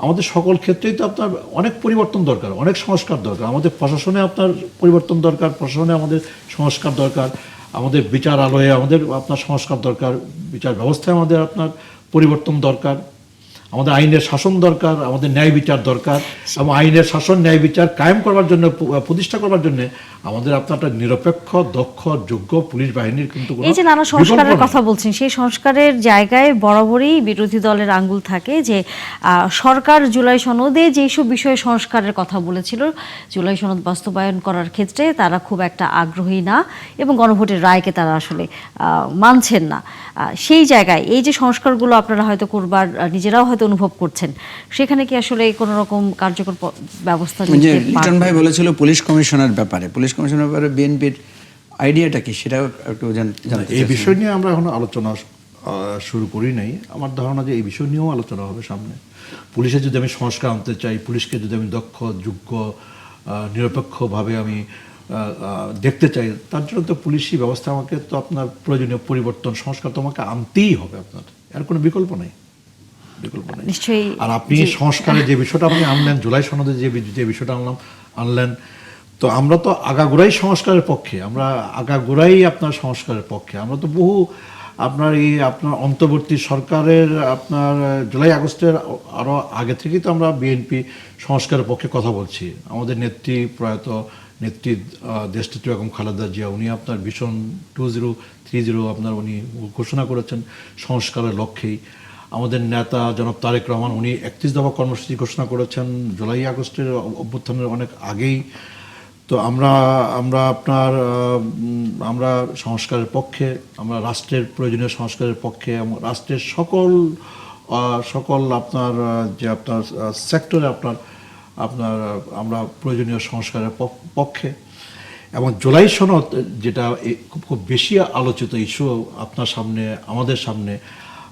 আমাদের সকল ক্ষেত্রেই তো আপনার অনেক পরিবর্তন দরকার, অনেক সংস্কার দরকার। আমাদের প্রশাসনে আপনার পরিবর্তন দরকার, প্রশাসনে আমাদের সংস্কার দরকার, আমাদের বিচারালয়ে আমাদের আপনার সংস্কার দরকার, বিচার ব্যবস্থায় আমাদের আপনার পরিবর্তন দরকার, আমাদের আইনের শাসন দরকার, আমাদের ন্যায় বিচার দরকার, এবং আইনের শাসন ন্যায় বিচার কায়েম করবার জন্য, প্রতিষ্ঠা করবার জন্য আমাদের আপনার একটা নিরপেক্ষ দক্ষ যোগ্য পুলিশ বাহিনীর কিন্তু কোনো এই যে নানা বিকল্প সংস্কারের নেই। কথা বলছেন, সেই সংস্কারের জায়গায় বরাবরই বিরোধী দলের আঙ্গুল থাকে যে সরকার জুলাই সনদে যেসব বিষয়ে সংস্কারের কথা বলেছিল, জুলাই সনদ বাস্তবায়ন করার ক্ষেত্রে তারা খুব একটা আগ্রহী না এবং গণভোটের রায়কে তারা আসলে মানছেন না। সেই জায়গায় এই যে সংস্কারগুলো আপনারা হয়তো করবার নিজেরাও হয়তো অনুভব করছেন, সেখানে কি আসলে কোনো রকম কার্যকর ব্যবস্থা যে নিতে লিটন ভাই বলেছিল পুলিশ কমিশনের ব্যাপারে, পুলিশ কমিশনের ব্যাপারে বিএনপির আইডিয়াটা কি সেটাও একটু জানতে এই চাই। বিষয় নিয়ে আমরা এখনো আলোচনা শুরু করি নাই। আমার ধারণা যে এই বিষয় নিয়েও আলোচনা হবে সামনে। পুলিশের যদি আমি সংস্কার আনতে চাই, পুলিশকে যদি আমি দক্ষ যোগ্য নিরপেক্ষভাবে আমি দেখতে চাই, তার জন্য তো পুলিশি ব্যবস্থা আমাকে তো আপনার প্রয়োজনীয় পরিবর্তন সংস্কার তো আমাকে আনতেই হবে, আপনার এর কোনো বিকল্প নেই। নিশ্চয়ই। আর আপনি সংস্কারের যে বিষয়টা আপনি আনলেন, জুলাই সনদে যে বিষয়টা আনলেন, তো আমরা তো আগাগোড়াই সংস্কারের পক্ষে, আমরা আগাগোড়াই আপনার সংস্কারের পক্ষে। আমরা তো বহু আপনার আপনার অন্তর্বর্তী সরকারের আপনার জুলাই আগস্টের আরও আগে থেকেই তো আমরা বিএনপি সংস্কারের পক্ষে কথা বলছি। আমাদের নেত্রী প্রয়াত নেত্রী দেশনেত্রী বেগম খালেদা জিয়া, উনি আপনার ভিশন 2030 আপনার উনি ঘোষণা করেছেন সংস্কারের লক্ষ্যেই। আমাদের নেতা জনাব তারেক রহমান, উনি 31 দফা কর্মসূচি ঘোষণা করেছেন জুলাই আগস্টের অভ্যুত্থানের অনেক আগেই। তো আমরা আপনার আমরা সংস্কারের পক্ষে, আমরা রাষ্ট্রের প্রয়োজনীয় সংস্কারের পক্ষে এবং রাষ্ট্রের সকল আপনার যে আপনার সেক্টরে আপনার আমরা প্রয়োজনীয় সংস্কারের পক্ষে। এবং জুলাই সনদ যেটা খুব বেশি আলোচিত ইস্যু আপনার সামনে, আমাদের সামনে,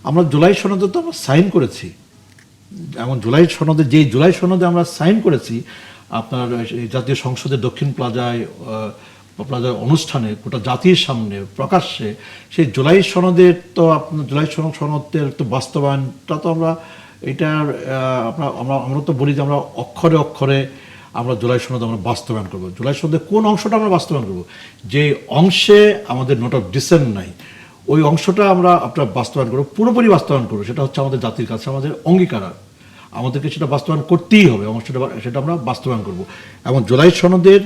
আমরা জুলাই সনদে তো আমরা সাইন করেছি। এবং জুলাই সনদে আমরা সাইন করেছি আপনার জাতীয় সংসদের দক্ষিণ প্লাজায় অনুষ্ঠানে গোটা জাতির সামনে প্রকাশ্যে। সেই জুলাই সনদের তো আপনার জুলাই সনদের তো বাস্তবায়নটা তো আমরা এটার আমরা তো বলি যে আমরা অক্ষরে অক্ষরে আমরা জুলাই সনদ আমরা বাস্তবায়ন করবো। জুলাই সনদের কোন অংশটা আমরা বাস্তবায়ন করবো? যে অংশে আমাদের নোট অফ ডিসেন্ট নাই, ওই অংশটা আমরা আপনার বাস্তবায়ন করবো, পুরোপুরি বাস্তবায়ন করবো। সেটা হচ্ছে আমাদের জাতির কাছে আমাদের অঙ্গীকার, আমাদেরকে সেটা বাস্তবায়ন করতেই হবে এবং সেটা আমরা বাস্তবায়ন করব। এবং জুলাই সনদের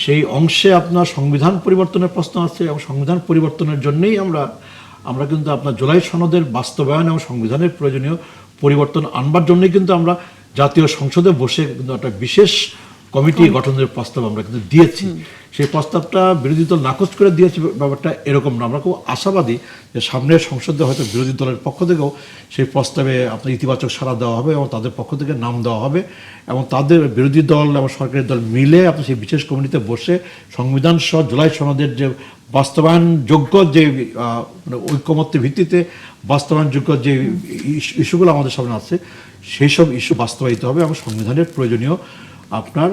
সেই অংশে আপনার সংবিধান পরিবর্তনের প্রশ্ন আছে এবং সংবিধান পরিবর্তনের জন্যই আমরা কিন্তু আপনার জুলাই সনদের বাস্তবায়ন এবং সংবিধানের প্রয়োজনীয় পরিবর্তন আনবার জন্যই কিন্তু আমরা জাতীয় সংসদে বসে কিন্তু একটা বিশেষ কমিটি গঠনের প্রস্তাব আমরা কিন্তু দিয়েছি। সেই প্রস্তাবটা বিরোধী দল নাকচ করে দিয়েছে, ব্যাপারটা এরকম না। আমরা খুব আশাবাদী যে সামনের সংসদে হয়তো বিরোধী দলের পক্ষ থেকেও সেই প্রস্তাবে আপনার ইতিবাচক সাড়া দেওয়া হবে এবং তাদের পক্ষ থেকে নাম দেওয়া হবে এবং তাদের বিরোধী দল এবং সরকারি দল মিলে আপনার সেই বিশেষ কমিটিতে বসে সংবিধান সহ জুলাই সনদের যে বাস্তবায়নযোগ্য যে ঐকমত্যের ভিত্তিতে বাস্তবায়নযোগ্য যে ইস্যুগুলো আমাদের সামনে আছে, সেই সব ইস্যু বাস্তবায়িত হবে এবং সংবিধানের প্রয়োজনীয় আপনার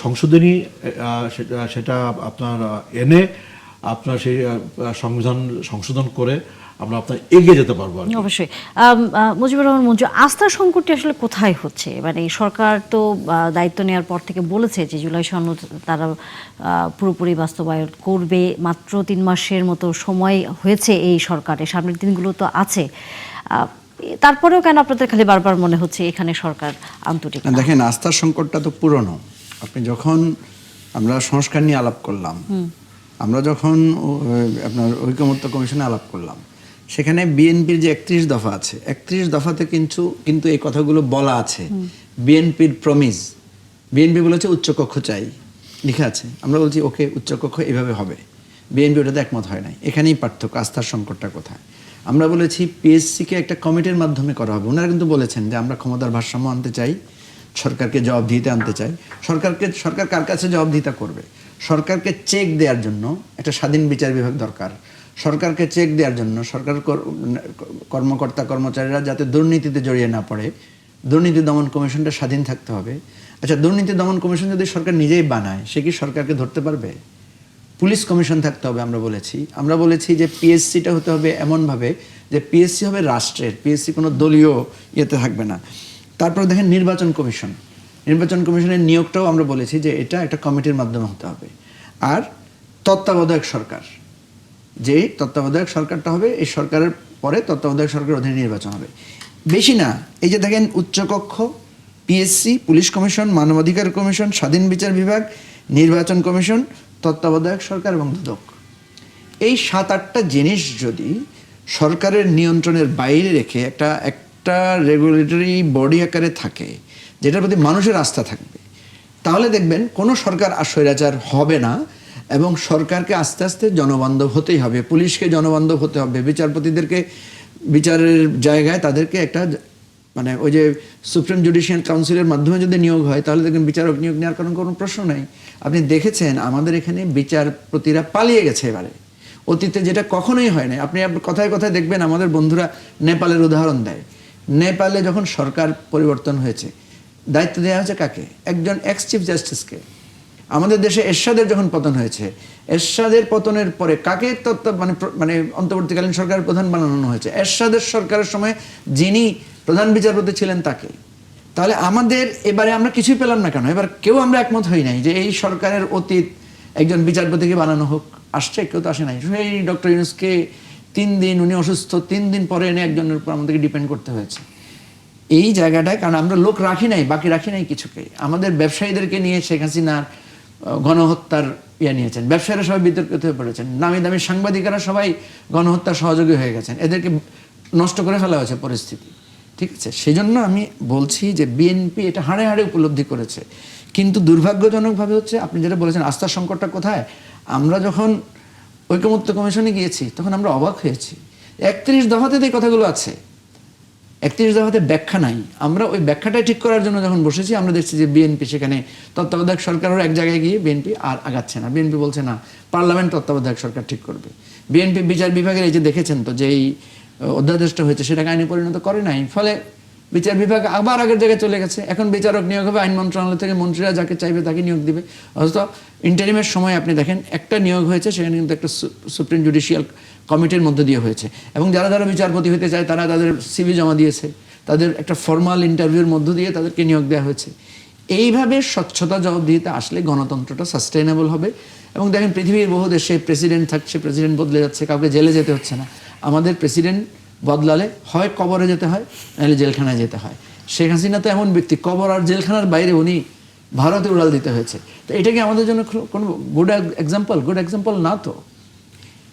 সংশোধনী সেটা আপনার এনে আপনার সেই সংবিধান সংশোধন করে আমরা আপনার এগিয়ে যেতে পারবো। অবশ্যই। মুজিবুর রহমান মঞ্জু, আস্থার সংকটটি আসলে কোথায় হচ্ছে? মানে সরকার তো দায়িত্ব নেওয়ার পর থেকে বলেছে যে জুলাই সনদ তারা পুরোপুরি বাস্তবায়ন করবে। মাত্র 3 মাসের মতো সময় হয়েছে এই সরকারের, সামনের দিনগুলো তো আছে। তারপরেও কেন আপনাদের খালি বারবার মনে হচ্ছে এখানে সরকার আন্তরিক? দেখেন, আস্থার সংকটটা তো পুরনো। আপনি যখন আমরা সংস্কার নিয়ে আলাপ করলাম, আমরা যখন আপনার ঐকমত্য কমিশনে আলাপ করলাম, সেখানে বিএনপির যে 31 দফা আছে, 31 দফাতে কিন্তু এই কথাগুলো বলা আছে। বিএনপির প্রমিস, বিএনপি বলেছে উচ্চকক্ষ চাই, লিখে আছে। আমরা বলছি ওকে, উচ্চকক্ষ এভাবে হবে। বিএনপি ওটাতে একমত হয় নাই। এখানেই পার্থক্য, আস্থার সংকটটা কোথায়। আমরা বলেছি পিএসসিকে একটা কমিটির মাধ্যমে করা হবে। ওনারা কিন্তু বলেছেন যে আমরা ক্ষমতার ভারসাম্য আনতে চাই, সরকারকে জবাবদিহিতা আনতে চাই। সরকার কার কাছে জবাবদিহিতা করবে? সরকারকে চেক দেওয়ার জন্য একটা স্বাধীন বিচার বিভাগ দরকার। সরকারকে চেক দেওয়ার জন্য সরকার কর্মকর্তা কর্মচারীরা যাতে দুর্নীতিতে জড়িয়ে না পড়ে, দুর্নীতি দমন কমিশনটা স্বাধীন থাকতে হবে। আচ্ছা, দুর্নীতি দমন কমিশন যদি সরকার নিজেই বানায়, সে কি সরকারকে ধরতে পারবে? পুলিশ কমিশন থাকতে হবে। আমরা বলেছি যে পিএসসিটা হতে হবে এমনভাবে যে পিএসসি হবে রাষ্ট্রের, পিএসসি কোনো দলীয় ইয়েতে থাকবে না। তারপরে দেখেন নির্বাচন কমিশনের নিয়োগটাও আমরা বলেছি যে এটা একটা কমিটির মাধ্যমে হতে হবে। আর তত্ত্বাবধায়ক সরকার, যে তত্ত্বাবধায়ক সরকারটা হবে, এই সরকারের পরে তত্ত্বাবধায়ক সরকারের অধীনে নির্বাচন হবে। বেশি না, এই যে দেখেন উচ্চকক্ষ, পিএসসি, পুলিশ কমিশন, মানবাধিকার কমিশন, স্বাধীন বিচার বিভাগ, নির্বাচন কমিশন, তত্ত্বাবধায়ক সরকার এবং দুদক। এই 7-8টা জিনিস যদি সরকারের নিয়ন্ত্রণের বাইরে রেখে একটা রেগুলেটরি বডি আকারে থাকে, যেটার প্রতি মানুষের আস্থা থাকবে, তাহলে দেখবেন কোনো সরকার আর স্বৈরাচার হবে না। এবং সরকারকে আস্তে আস্তে জনবান্ধব হতেই হবে, পুলিশকে জনবান্ধব হতে হবে, বিচারপতিদেরকে বিচারের জায়গায় তাদেরকে একটা মানে ওই যে সুপ্রিম জুডিশিয়াল কাউন্সিলের মাধ্যমে যদি নিয়োগ হয়, তাহলে দেখবেন বিচারক নিয়োগ নেওয়ার কারণ কোনো প্রশ্ন নেই। আপনি দেখেছেন আমাদের এখানে বিচারপতিরা পালিয়ে গেছে এবারে, অতীতে যেটা কখনোই হয় না। আপনি কথায় কথায় দেখবেন আমাদের বন্ধুরা নেপালের উদাহরণ দেয়। নেপালে যখন সরকার পরিবর্তন হয়েছে, দায়িত্ব দেওয়া হয়েছে কাকে? একজন এক্স চিফ জাস্টিসকে। আমাদের দেশে এরশাদের যখন পতন হয়েছে, এরশাদের পতনের পরে কাকে মানে অন্তর্বর্তীকালীন সরকারের প্রধান বানানো হয়েছে? এরশাদের সরকারের সময় যিনি প্রধান বিচারপতি ছিলেন তাকে। তাহলে আমাদের এবারে আমরা কিছুই পেলাম না কেন? এবার কেউ আমরা একমত হই নাই যে এই সরকারের অতীত একজন বিচারপতিকে বানানো হোক। আসছে, কেউ তো আসে নাই। সেই ডক্টর ইউনূসকে 3 দিন, উনি অসুস্থ, 3 দিন পরে এনে একজনের উপর আমাদেরকে ডিপেন্ড করতে হয়েছে। এই জায়গাটায় কারণ আমরা লোক রাখি নাই, বাকি রাখি নাই কিছুকে। আমাদের ব্যবসায়ীদেরকে নিয়ে শেখ হাসিনার গণহত্যার নিয়েছেন, ব্যবসায়ীরা সবাই বিতর্কিত হয়ে পড়েছেন, নামি দামি সাংবাদিকেরা সবাই গণহত্যার সহযোগী হয়ে গেছেন, এদেরকে নষ্ট করে ফেলা হয়েছে পরিস্থিতি। ঠিক আছে, সেই জন্য আমি বলছি যে বিএনপি এটা হাড়ে হাড়ে উপলব্ধি করেছে। কিন্তু দুর্ভাগ্যজনকভাবে হচ্ছে আপনি যেটা বলেছেন আস্থার সংকটটা কোথায়, আমরা যখন ঐকমত্য কমিশনে গিয়েছি তখন আমরা অবাক হয়েছি। 31 দফাতে এই কথাগুলো আছে, 31 দফাতে ব্যাখ্যা নাই। আমরা ওই ব্যাখ্যাটাই ঠিক করার জন্য যখন বসেছি, আমরা দেখছি যে বিএনপি সেখানে তত্ত্বাবধায়ক সরকারের এক জায়গায় গিয়ে বিএনপি আর আগাচ্ছে না। বিএনপি বলছে না, পার্লামেন্ট তত্ত্বাবধায়ক সরকার ঠিক করবে। বিএনপি বিচার বিভাগের এই যে দেখেছেন তো যে এই অধ্যাদেশটা হয়েছে সেটাকে আইনে পরিণত করে নাই, ফলে বিচার বিভাগ আবার আগের জায়গায় চলে গেছে। এখন বিচারক নিয়োগ হবে আইন মন্ত্রণালয় থেকে, মন্ত্রীরা যাকে চাইবে তাকে নিয়োগ দিবে। অথচ ইন্টারিমের সময় আপনি দেখেন একটা নিয়োগ হয়েছে, সেখানে কিন্তু একটা সুপ্রিম জুডিশিয়াল কমিটির মধ্যে দিয়ে হয়েছে, এবং যারা যারা বিচারপতি হতে চায় তারা তাদের সিভি জমা দিয়েছে, তাদের একটা ফর্মাল ইন্টারভিউর মধ্য দিয়ে তাদেরকে নিয়োগ দেওয়া হয়েছে। এইভাবে স্বচ্ছতা জবাবদিহিতে আসলে গণতন্ত্রটা সাস্টেইনেবল হবে। এবং দেখেন পৃথিবীর বহু দেশে প্রেসিডেন্ট থাকছে, প্রেসিডেন্ট বদলে যাচ্ছে, কাউকে জেলে যেতে হচ্ছে না। আমাদের প্রেসিডেন্ট বদলালে হয় কবরে যেতে হয়, নাহলে জেলখানায় যেতে হয়। শেখ হাসিনা তো এমন ব্যক্তি, কবর আর জেলখানার বাইরে উনি ভারতে উড়াল দিতে হয়েছে। তো এটা কি আমাদের জন্য কোনো গুড এক্সাম্পল না তো?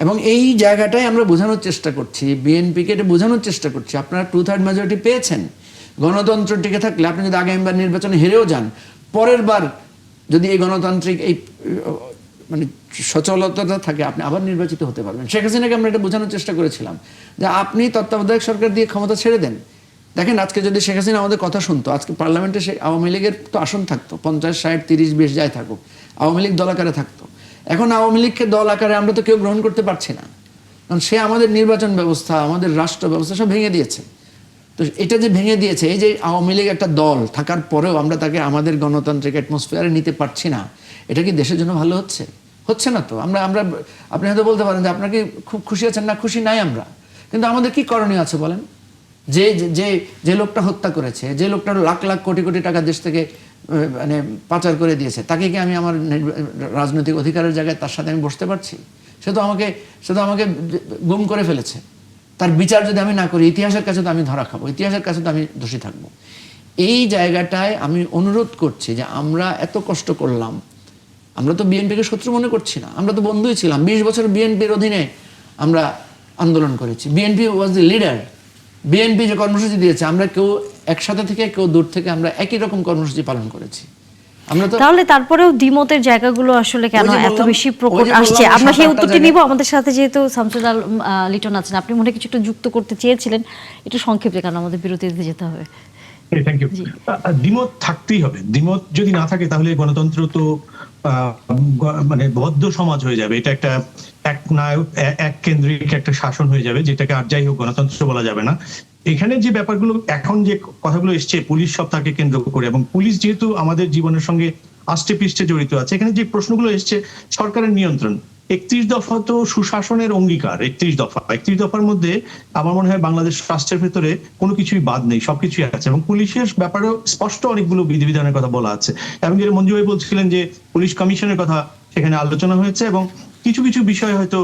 এবং এই জায়গাটাই আমরা বোঝানোর চেষ্টা করছি, বিএনপিকে এটা বোঝানোর চেষ্টা করছি। আপনারা 2/3 মেজরিটি পেয়েছেন, গণতন্ত্র টিকে থাকলে আপনি যদি আগামীবার নির্বাচনে হেরেও যান, পরের বার যদি এই গণতান্ত্রিক এই মানে সচলতা থাকে, আপনি আবার নির্বাচিত হতে পারবেন। শেখ হাসিনাকে আমরা এটা বোঝানোর চেষ্টা করেছিলাম যে আপনি তত্ত্বাবধায়ক সরকার দিয়ে ক্ষমতা ছেড়ে দেন। দেখেন আজকে যদি শেখ হাসিনা আমাদের কথা শুনতো, আজকে পার্লামেন্টে সে আওয়ামী লীগের তো আসন থাকতো 50, 60, 30, 20 যাই থাকুক, আওয়ামী লীগ দল আকারে থাকতো। এখন আওয়ামী লীগকে দল আকারে আমরা তো কেউ গ্রহণ করতে পারছি না, কারণ সে আমাদের নির্বাচন ব্যবস্থা, আমাদের রাষ্ট্র ব্যবস্থা সব ভেঙে দিয়েছে। তো এটা যে ভেঙে দিয়েছে, এই যে আওয়ামী লীগ একটা দল থাকার পরেও আমরা তাকে আমাদের গণতান্ত্রিক অ্যাটমসফিয়ারে নিতে পারছি না, এটা কি দেশের জন্য ভালো হচ্ছে? হচ্ছে না তো। আমরা আপনি হয়তো বলতে পারেন যে আপনাকে খুব খুশি আছেন, না খুশি নাই আমরা, কিন্তু আমাদের কি করণীয় আছে বলেন? যে যে যে লোকটা হত্যা করেছে, যে লোকটা লাখ লাখ কোটি কোটি টাকা দেশ থেকে মানে পাচার করে দিয়েছে, তাকে কি আমি আমার রাজনৈতিক অধিকারের জায়গায় তার সাথে আমি বসতে পারছি? সে তো আমাকে গুম করে ফেলেছে। তার বিচার যদি আমি না করি, ইতিহাসের কাছে তো আমি ধরা খাবো, ইতিহাসের কাছে তো আমি দোষী থাকবো। এই জায়গাটায় আমি অনুরোধ করছি যে আমরা এত কষ্ট করলাম, আমরা তো বিএনপিকে শত্রু মনে করছি না, আমরা তো বন্ধুই ছিলাম। 20 বছর বিএনপির অধীনে আমরা আন্দোলন করেছি, BNP was the leader. BNP যে কর্মসূচি দিয়েছে, আমরা কেউ একসাথে থেকে কেউ দূর থেকে আমরা একই রকম কর্মসূচি পালন করেছি। আমরা তো তাহলে তারপরেও দ্বিমতের জায়গাগুলো আসলে কেন এত বেশি প্রকট আসছে? আমরা সেই উত্তরটি নিব। আমাদের সাথে যেহেতু শামসুল আল লিটন আছেন, আপনি মনে কিছু একটা যুক্ত করতে চেয়েছিলেন, একটু সংক্ষেপে, কারণ আমাদের বিরতিতে যেতে হবে। Thank you. দ্বিমত থাকতেই হবে, দ্বিমত যদি না থাকে তাহলে গণতন্ত্র তো মানে বদ্ধ সমাজ হয়ে যাবে। এটা একটা এক নায়ক এক কেন্দ্রিক একটা শাসন হয়ে যাবে, যেটাকে আর যাই হোক গণতন্ত্র বলা যাবে না। এখানে যে ব্যাপারগুলো এখন যে কথাগুলো এসছে পুলিশ সত্তাকে কেন্দ্র করে, এবং পুলিশ যেহেতু আমাদের জীবনের সঙ্গে আষ্টে পৃষ্ঠে জড়িত আছে, এখানে যে প্রশ্নগুলো এসছে সরকারের নিয়ন্ত্রণ, 31 দফা তো সুশাসনের অঙ্গীকার। 31 দফার মধ্যে আমার মনে হয় বাংলাদেশ রাষ্ট্রের ভেতরে কোনো কিছুই বাদ নেই, সবকিছুই আছে, এবং পুলিশের ব্যাপারেও স্পষ্ট অনেকগুলো বিধিবিধানের কথা বলা আছে। এবং যেটা মঞ্জু ভাই বলছিলেন যে পুলিশ কমিশনের কথা সেখানে আলোচনা হয়েছে, এবং কিছু কিছু বিষয় হয়তো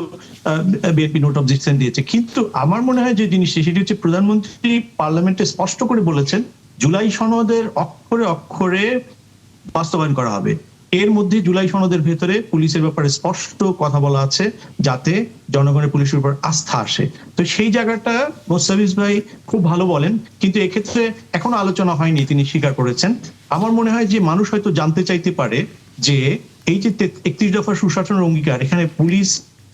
বিএনপি নোট অফ ডিসেন্ট দিয়েছে। কিন্তু আমার মনে হয় যে জিনিসটি, সেটি হচ্ছে প্রধানমন্ত্রী পার্লামেন্টে স্পষ্ট করে বলেছেন জুলাই সনদের অক্ষরে অক্ষরে বাস্তবায়ন করা হবে। এর মধ্যে জুলাই সনদের ভেতরে পুলিশের ব্যাপারে স্পষ্ট কথা বলা আছে যাতে জনগণের পুলিশের উপর আস্থা আসে। তো সেই জায়গাটা মোস্তাফিজ ভাই খুব ভালো বলেন, কিন্তু এক্ষেত্রে এখনো আলোচনা হয়নি, তিনি স্বীকার করেছেন। আমার মনে হয় যে মানুষ হয়তো জানতে চাইতে পারে যে এই যে 31 দফা সুশাসনের অঙ্গীকার, এখানে পুলিশ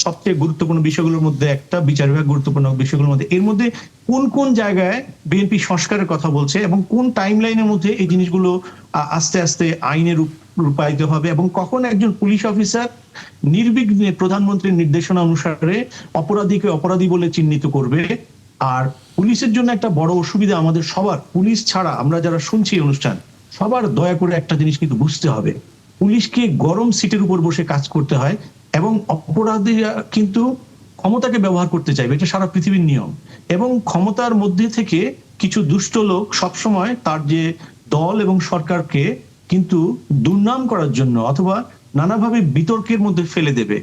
সবচেয়ে গুরুত্বপূর্ণ বিষয়গুলোর মধ্যে একটা, বিচার বিভাগ গুরুত্বপূর্ণ বিষয়গুলোর মধ্যে, এর মধ্যে কোন কোন জায়গায় বিএনপি সংস্কারের কথা বলছে এবং কোন টাইম লাইনের মধ্যে এই জিনিসগুলো আস্তে আস্তে আইনে রূপায়িত হবে, এবং কখন একজন পুলিশ অফিসার নির্বিঘ্নে প্রধানমন্ত্রীর নির্দেশনা অনুসারে অপরাধীকে অপরাধী বলে চিহ্নিত করবে। আর পুলিশের জন্য একটা বড় অসুবিধা আমাদের সবার, পুলিশ ছাড়া আমরা যারা শুনছি অনুষ্ঠান, সবার দয়া করে একটা জিনিস কিন্তু বুঝতে হবে, পুলিশকে গরম সিটের উপর বসে কাজ করতে হয় এবং অপরাধীরা কিন্তু ক্ষমতাকে ব্যবহার করতে চাইবে, এটা সারা পৃথিবীর নিয়ম। এবং ক্ষমতার মধ্যে থেকে কিছু দুষ্ট লোক সবসময় তার যে দল এবং সরকারকে কিন্তু দুর্নাম করার জন্য অথবা নানাভাবে বিতর্কের মধ্যে ফেলে দেবে।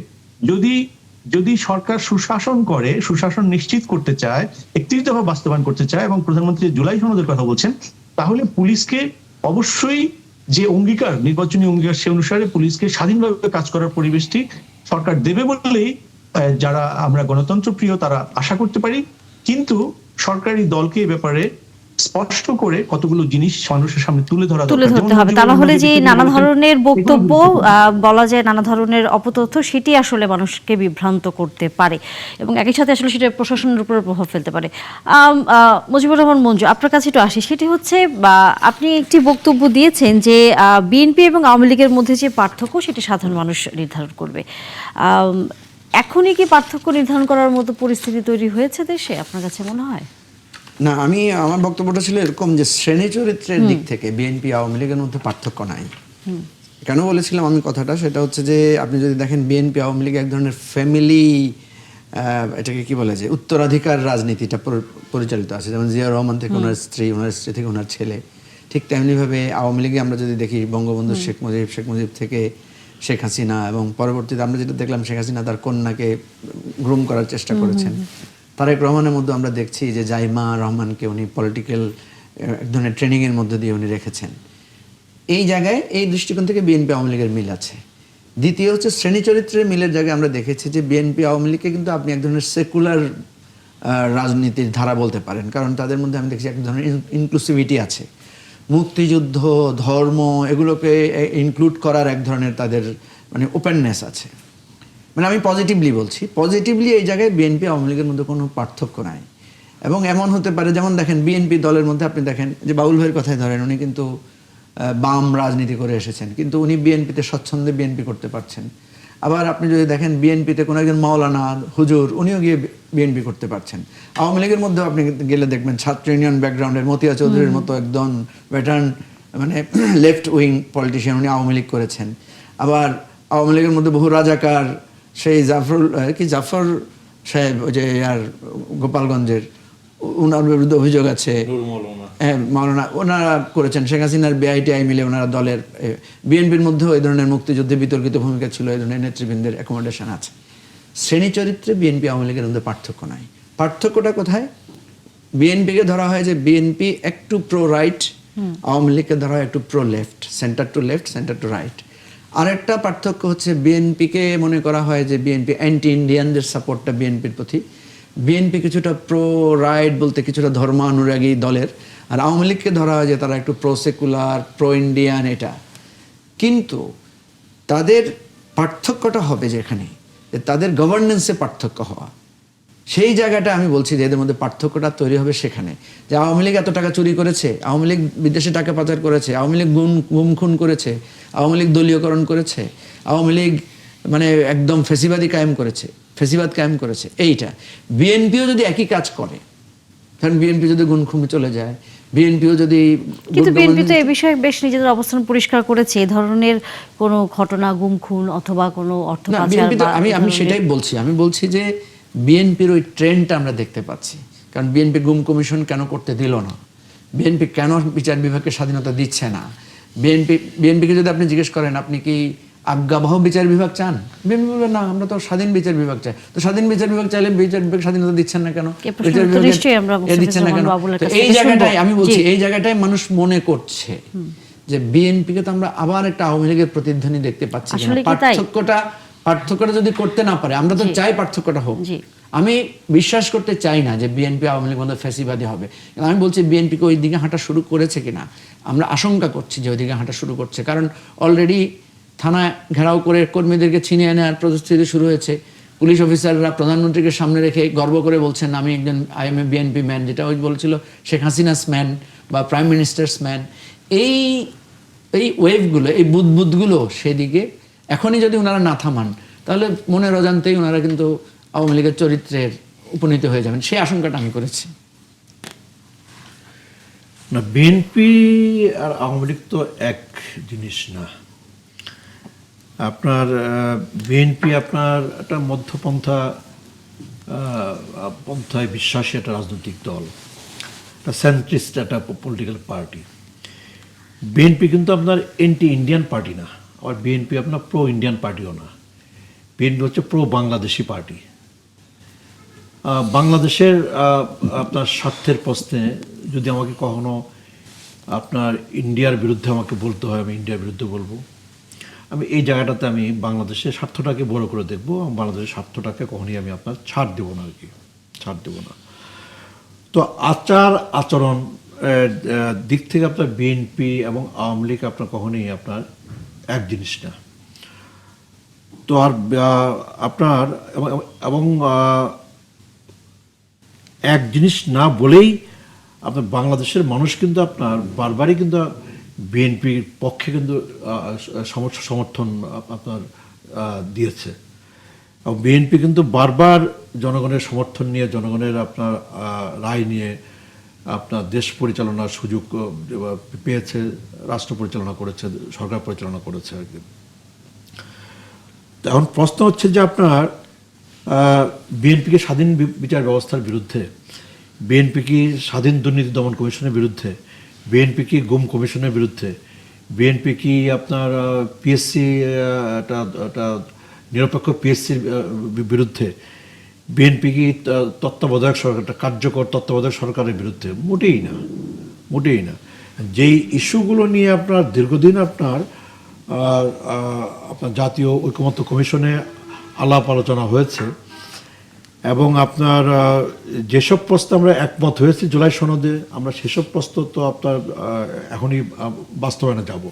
যদি সরকার সুশাসন করে, সুশাসন নিশ্চিত করতে চায়, 31 দফা বাস্তবায়ন করতে চায় এবং প্রধানমন্ত্রী জুলাই সনদের কথা বলছেন, তাহলে পুলিশকে অবশ্যই যে অঙ্গীকার, নির্বাচনী অঙ্গীকার, সে অনুসারে পুলিশকে স্বাধীনভাবে কাজ করার পরিবেশটি সরকার দেবে বলেই যারা আমরা গণতন্ত্র প্রিয় তারা আশা করতে পারি। কিন্তু সরকারি দলকে এ ব্যাপারে স্পষ্ট করে কতগুলো জিনিস মানুষের সামনে তুলে ধরতে হবে, তা না হলে যে নানা ধরনের বক্তব্য বলা যায়, নানা ধরনের অপতথ্য, সেটি আসলে মানুষকে বিভ্রান্ত করতে পারে এবং একই সাথে আসলে সেটা প্রশাসনের উপরে প্রভাব ফেলতে পারে। মুজিবুর রহমান মঞ্জু, আপনার কাছে একটু আসি, সেটি হচ্ছে আপনি একটি বক্তব্য দিয়েছেন যে বিএনপি এবং আওয়ামী লীগের মধ্যে যে পার্থক্য সেটি সাধারণ মানুষ নির্ধারণ করবে। এখনই কি পার্থক্য নির্ধারণ করার মতো পরিস্থিতি তৈরি হয়েছে দেশে, আপনার কাছে মনে হয়? না, আমার বক্তব্যটা ছিল এরকম যে শ্রেণী চরিত্রের দিক থেকে বিএনপি আওয়ামী লীগের মধ্যে পার্থক্য নাই। কেন বলেছিলাম আমি কথাটা, সেটা হচ্ছে যে আপনি যদি দেখেন বিএনপি আওয়ামী লীগ এক ধরনের ফ্যামিলি, এটাকে কি বলে, যে উত্তরাধিকার রাজনীতিটা পরিচালিত আছে। যেমন জিয়া রহমান থেকে ওনার স্ত্রী, ওনার স্ত্রী থেকে ওনার ছেলে, ঠিক তেমনিভাবে আওয়ামী লীগে আমরা যদি দেখি বঙ্গবন্ধু শেখ মুজিব থেকে শেখ হাসিনা, এবং পরবর্তীতে আমরা যেটা দেখলাম শেখ হাসিনা তার কন্যাকে গ্রুম করার চেষ্টা করেছেন। তারেক রহমানের মধ্যে আমরা দেখছি যে জাইমা রহমানকে উনি পলিটিক্যাল এক ধরনের ট্রেনিংয়ের মধ্যে দিয়ে উনি রেখেছেন। এই জায়গায় এই দৃষ্টিকোণ থেকে বিএনপি আওয়ামী লীগের মিল আছে। দ্বিতীয় হচ্ছে শ্রেণী চরিত্রের মিলের জায়গায় আমরা দেখেছি যে বিএনপি আওয়ামী লীগকে কিন্তু আপনি এক ধরনের সেকুলার রাজনীতির ধারা বলতে পারেন, কারণ তাদের মধ্যে আমি দেখছি এক ধরনের ইনক্লুসিভিটি আছে। মুক্তিযুদ্ধ, ধর্ম, এগুলোকে ইনক্লুড করার এক ধরনের তাদের মানে ওপেননেস আছে। মানে আমি পজিটিভলি বলছি, পজিটিভলি এই জায়গায় বিএনপি আওয়ামী লীগের মধ্যে কোনো পার্থক্য নাই। এবং এমন হতে পারে, যেমন দেখেন বিএনপি দলের মধ্যে আপনি দেখেন যে বাউল ভাইয়ের কথাই ধরেন, উনি কিন্তু বাম রাজনীতি করে এসেছেন, কিন্তু উনি বিএনপিতে স্বচ্ছন্দে বিএনপি করতে পারছেন। আবার আপনি যদি দেখেন বিএনপিতে কোনো একজন মাওলানা হুজুর, উনিও গিয়ে বিএনপি করতে পারছেন। আওয়ামী লীগের মধ্যেও আপনি গেলে দেখবেন ছাত্র ইউনিয়ন ব্যাকগ্রাউন্ডের মতিয়া চৌধুরীর মতো একদম ভেটারান মানে লেফট উইং পলিটিশিয়ান, উনি আওয়ামী লীগ করেছেন। আবার আওয়ামী লীগের মধ্যে বহু রাজাকার, সেই জাফর সাহেব, ওই যে আর গোপালগঞ্জের, ওনার বিরুদ্ধে অভিযোগ আছে, হ্যাঁ মাওলানা, ওনারা করেছেন। শেখ হাসিনার বিআইটিআই মিলে ওনারা দলের, বিএনপির মধ্যেও এই ধরনের মুক্তিযুদ্ধে বিতর্কিত ভূমিকা ছিল, এই ধরনের নেতৃবৃন্দের অ্যাকোমোডেশন আছে। শ্রেণী চরিত্রে বিএনপি আওয়ামী লীগের মধ্যে পার্থক্য নাই। পার্থক্যটা কোথায়? বিএনপিকে ধরা হয় যে বিএনপি একটু প্রো রাইট, আওয়ামী লীগকে ধরা হয় একটু pro left, centre to left, centre to right. আরেকটা পার্থক্য হচ্ছে বিএনপিকে মনে করা হয় যে বিএনপি অ্যান্টি ইন্ডিয়ানদের সাপোর্টটা বিএনপির প্রতি, বিএনপি কিছুটা প্রো রাইট বলতে কিছুটা ধর্মানুরাগী দলের, আর আওয়ামী লীগকে ধরা হয় যে তারা একটু প্রো সেকুলার, প্রো ইন্ডিয়ান এটা। কিন্তু তাদের পার্থক্যটা হবে যেখানে, যে তাদের গভর্নেন্সে পার্থক্য হওয়া, সেই জায়গাটা আমি বলছি যে এদের মধ্যে পার্থক্যটা তৈরি হবে সেখানে। যে আওয়ামী লীগ এত টাকা চুরি করেছে, আওয়ামী লীগ বিদেশে টাকা পাচার করেছে, আওয়ামী লীগ গুম খুন করেছে, আওয়ামী লীগ দলীয়করণ করেছে, আওয়ামী লীগ মানে একদম ফেসিবাদী কায়েম করেছে, ফেসিবাদ কায়েম করেছে। এইটা বিএনপিও যদি একই কাজ করে, কারণ বিএনপি যদি গুম খুমে চলে যায়, বিএনপিও যদি, কিন্তু বিএনপি তো এই বিষয়ে বেশ নিজেদের অবস্থান পরিষ্কার করেছে, এই ধরনের কোনো ঘটনা, গুম খুন অথবা কোনো অর্থ পাচার, আমি সেটাই বলছি। আমি বলছি যে বিএনপির ওই ট্রেন্ডটা আমরা দেখতে পাচ্ছি। কারণ বিএনপি গুম কমিশন কেন করতে দিল না, বিএনপি কেন বিচার বিভাগকে স্বাধীনতা দিচ্ছে না, বিএনপিকে যদি আপনি জিজ্ঞেস করেন আপনি কি আজ্ঞাবহ বিচার বিভাগ চান, বিএনপি বলবে না, আমরা তো স্বাধীন বিচার বিভাগ চাই। তো স্বাধীন বিচার বিভাগ চাইলে বিচার বিভাগ স্বাধীনতা দিচ্ছেন না কেন, বিচার বিভাগ দিচ্ছেন না কেন? এই জায়গাটাই আমি বলছি, এই জায়গাটাই মানুষ মনে করছে যে বিএনপিকে তো আমরা আবার একটা আওয়ামী লীগের প্রতিধ্বনি দেখতে পাচ্ছি কিনা। আসলে কি তাই? পার্থক্যটা যদি করতে না পারে, আমরা তো চাই পার্থক্যটা হোক। জি। আমি বিশ্বাস করতে চাই না যে বিএনপি আওয়ামী লীগ মধ্যে ফ্যাসিবাদী হবে। কিন্তু আমি বলছি বিএনপিকে ওই দিকে হাঁটা শুরু করেছে কিনা, আমরা আশঙ্কা করছি যে ওই দিকে হাঁটা শুরু করছে। কারণ অলরেডি থানা ঘেরাও করে কর্মীদেরকে ছিনিয়ে নেওয়ার প্রস্তুতি শুরু হয়েছে। পুলিশ অফিসাররা প্রধানমন্ত্রীকে সামনে রেখে গর্ব করে বলছেন আমি একজন I M A BNP man, যেটা ওই বলছিল শেখ হাসিনাস ম্যান বা প্রাইম মিনিস্টার্স ম্যান। এই ওয়েভগুলো, এই বুদবুদগুলো সেদিকে এখনই যদি ওনারা না থামান, তাহলে মনের অজান্তেই ওনারা কিন্তু আওয়ামী লীগের চরিত্রের উপনীত হয়ে যাবেন, সেই আশঙ্কাটা আমি করেছি। না, বিএনপি আর আওয়ামী লীগ তো এক জিনিস না। আপনার বিএনপি আপনার একটা মধ্যপন্থা পন্থায় বিশ্বাসী একটা রাজনৈতিক দল, একটা সেন্ট্রিস্ট একটা পলিটিক্যাল পার্টি। বিএনপি কিন্তু আপনার এন্টি ইন্ডিয়ান পার্টি না, আর বিএনপি আপনার প্রো ইন্ডিয়ান পার্টিও না। বিএনপি হচ্ছে প্রো বাংলাদেশি পার্টি। বাংলাদেশের আপনার স্বার্থের প্রশ্নে যদি আমাকে কখনো আপনার ইন্ডিয়ার বিরুদ্ধে আমাকে বলতে হয়, আমি ইন্ডিয়ার বিরুদ্ধে বলবো। আমি এই জায়গাটাতে আমি বাংলাদেশের স্বার্থটাকে বড় করে দেখবো, এবং বাংলাদেশের স্বার্থটাকে কখনই আমি আপনার ছাড় দেবো না, আর কি ছাড় দেবো না। তো আচরণ দিক থেকে আপনার বিএনপি এবং আওয়ামী লীগ আপনার কখনোই আপনার এক জিনিস না। তো আর আপনার এবং এক জিনিস না বলেই আপনার বাংলাদেশের মানুষ কিন্তু আপনার বারবারই কিন্তু বিএনপির পক্ষে কিন্তু সমর্থন আপনার দিয়েছে, এবং বিএনপি কিন্তু বারবার জনগণের সমর্থন নিয়ে, জনগণের আপনার রায় নিয়ে আপনার দেশ পরিচালনার সুযোগ পেয়েছে, রাষ্ট্র পরিচালনা করেছে, সরকার পরিচালনা করেছে আর কি। এখন প্রশ্ন হচ্ছে যে আপনার বিএনপিকে স্বাধীন বিচার ব্যবস্থার বিরুদ্ধে, বিএনপি কি স্বাধীন দুর্নীতি দমন কমিশনের বিরুদ্ধে, বিএনপি কি গুম কমিশনের বিরুদ্ধে, বিএনপি কি আপনার পিএসসি একটা নিরপেক্ষ পিএসসির বিরুদ্ধে, বিএনপি কি তত্ত্বাবধায়ক সরকার, একটা কার্যকর তত্ত্বাবধায়ক সরকারের বিরুদ্ধে? মোটেই না, মোটেই না। যেই ইস্যুগুলো নিয়ে আপনার দীর্ঘদিন আপনার আপনার জাতীয় ঐকমত্য কমিশনে আলাপ আলোচনা হয়েছে, এবং আপনার যেসব প্রস্তাব আমরা একমত হয়েছি জুলাই সনদে, আমরা সেসব প্রস্তাব তো আপনার এখনই বাস্তবায়নে যাব।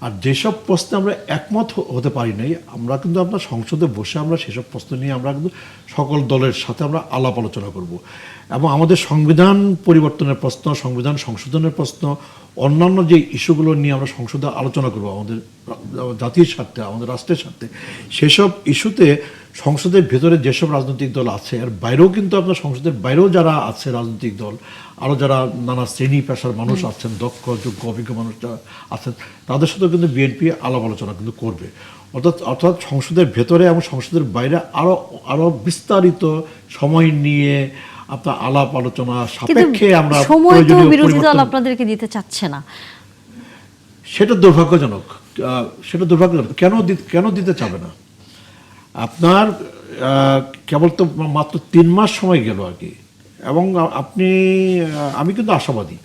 আর যেসব প্রশ্নে আমরা একমত হতে পারি নাই, আমরা কিন্তু আপনার সংসদে বসে আমরা সেসব প্রশ্ন নিয়ে আমরা কিন্তু সকল দলের সাথে আমরা আলাপ আলোচনা করব, এবং আমাদের সংবিধান পরিবর্তনের প্রশ্ন, সংবিধান সংশোধনের প্রশ্ন, অন্যান্য যে ইস্যুগুলো নিয়ে আমরা সংসদে আলোচনা করব আমাদের জাতির স্বার্থে, আমাদের রাষ্ট্রের স্বার্থে, সেসব ইস্যুতে সংসদের ভেতরে যেসব রাজনৈতিক দল আছে, আর বাইরেও কিন্তু আপনার সংসদের বাইরেও যারা আছে রাজনৈতিক দল, আরও যারা নানা শ্রেণী পেশার মানুষ আছেন, দক্ষ যোগ্য অভিজ্ঞ মানুষ যারা আছেন, তাদের সাথেও কিন্তু বিএনপি আলাপ আলোচনা কিন্তু করবে। অর্থাৎ সংসদের ভেতরে এবং সংসদের বাইরে আরও বিস্তারিত সময় নিয়ে আপনার আলাপ আলোচনা সাপেক্ষে আমরা সময় তো বিরোধী দল আপনাদেরকে দিতে চাচ্ছে না। সেটা দুর্ভাগ্যজনক, সেটা দুর্ভাগ্যজনক। কেন দিতে চাবে না? আপনার কেবল তো মাত্র 3 মাস সময় গেল আর কি, এবং আমি কিন্তু আশাবাদী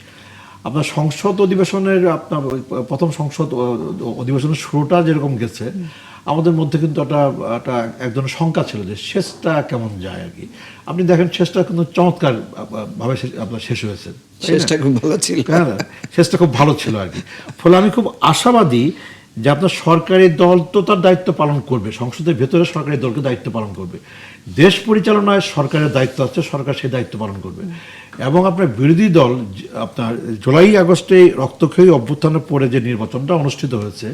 আপনার সংসদ অধিবেশনের আপনার প্রথম সংসদ অধিবেশনের শুরুটা যেরকম গেছে, আমাদের মধ্যে কিন্তু এক ধরনের শঙ্কা ছিল যে শেষটা কেমন যায় আর কি। আপনি দেখেন শেষটা কিন্তু চমৎকার ভাবে আপনার শেষ হয়েছে, শেষটা খুব ভালো ছিল। হ্যাঁ, শেষটা খুব ভালো ছিল আর কি। ফলে আমি খুব আশাবাদী যে আপনার সরকারি দল তো তার দায়িত্ব পালন করবে, সংসদের ভেতরে সরকারি দলকে দায়িত্ব পালন করবে, দেশ পরিচালনায় সরকারের দায়িত্ব আছে, সরকার সেই দায়িত্ব পালন করবে। এবং আপনার বিরোধী দল আপনার জুলাই আগস্টে রক্তক্ষয়ী অভ্যুত্থানের পরে যে নির্বাচনটা অনুষ্ঠিত হয়েছে,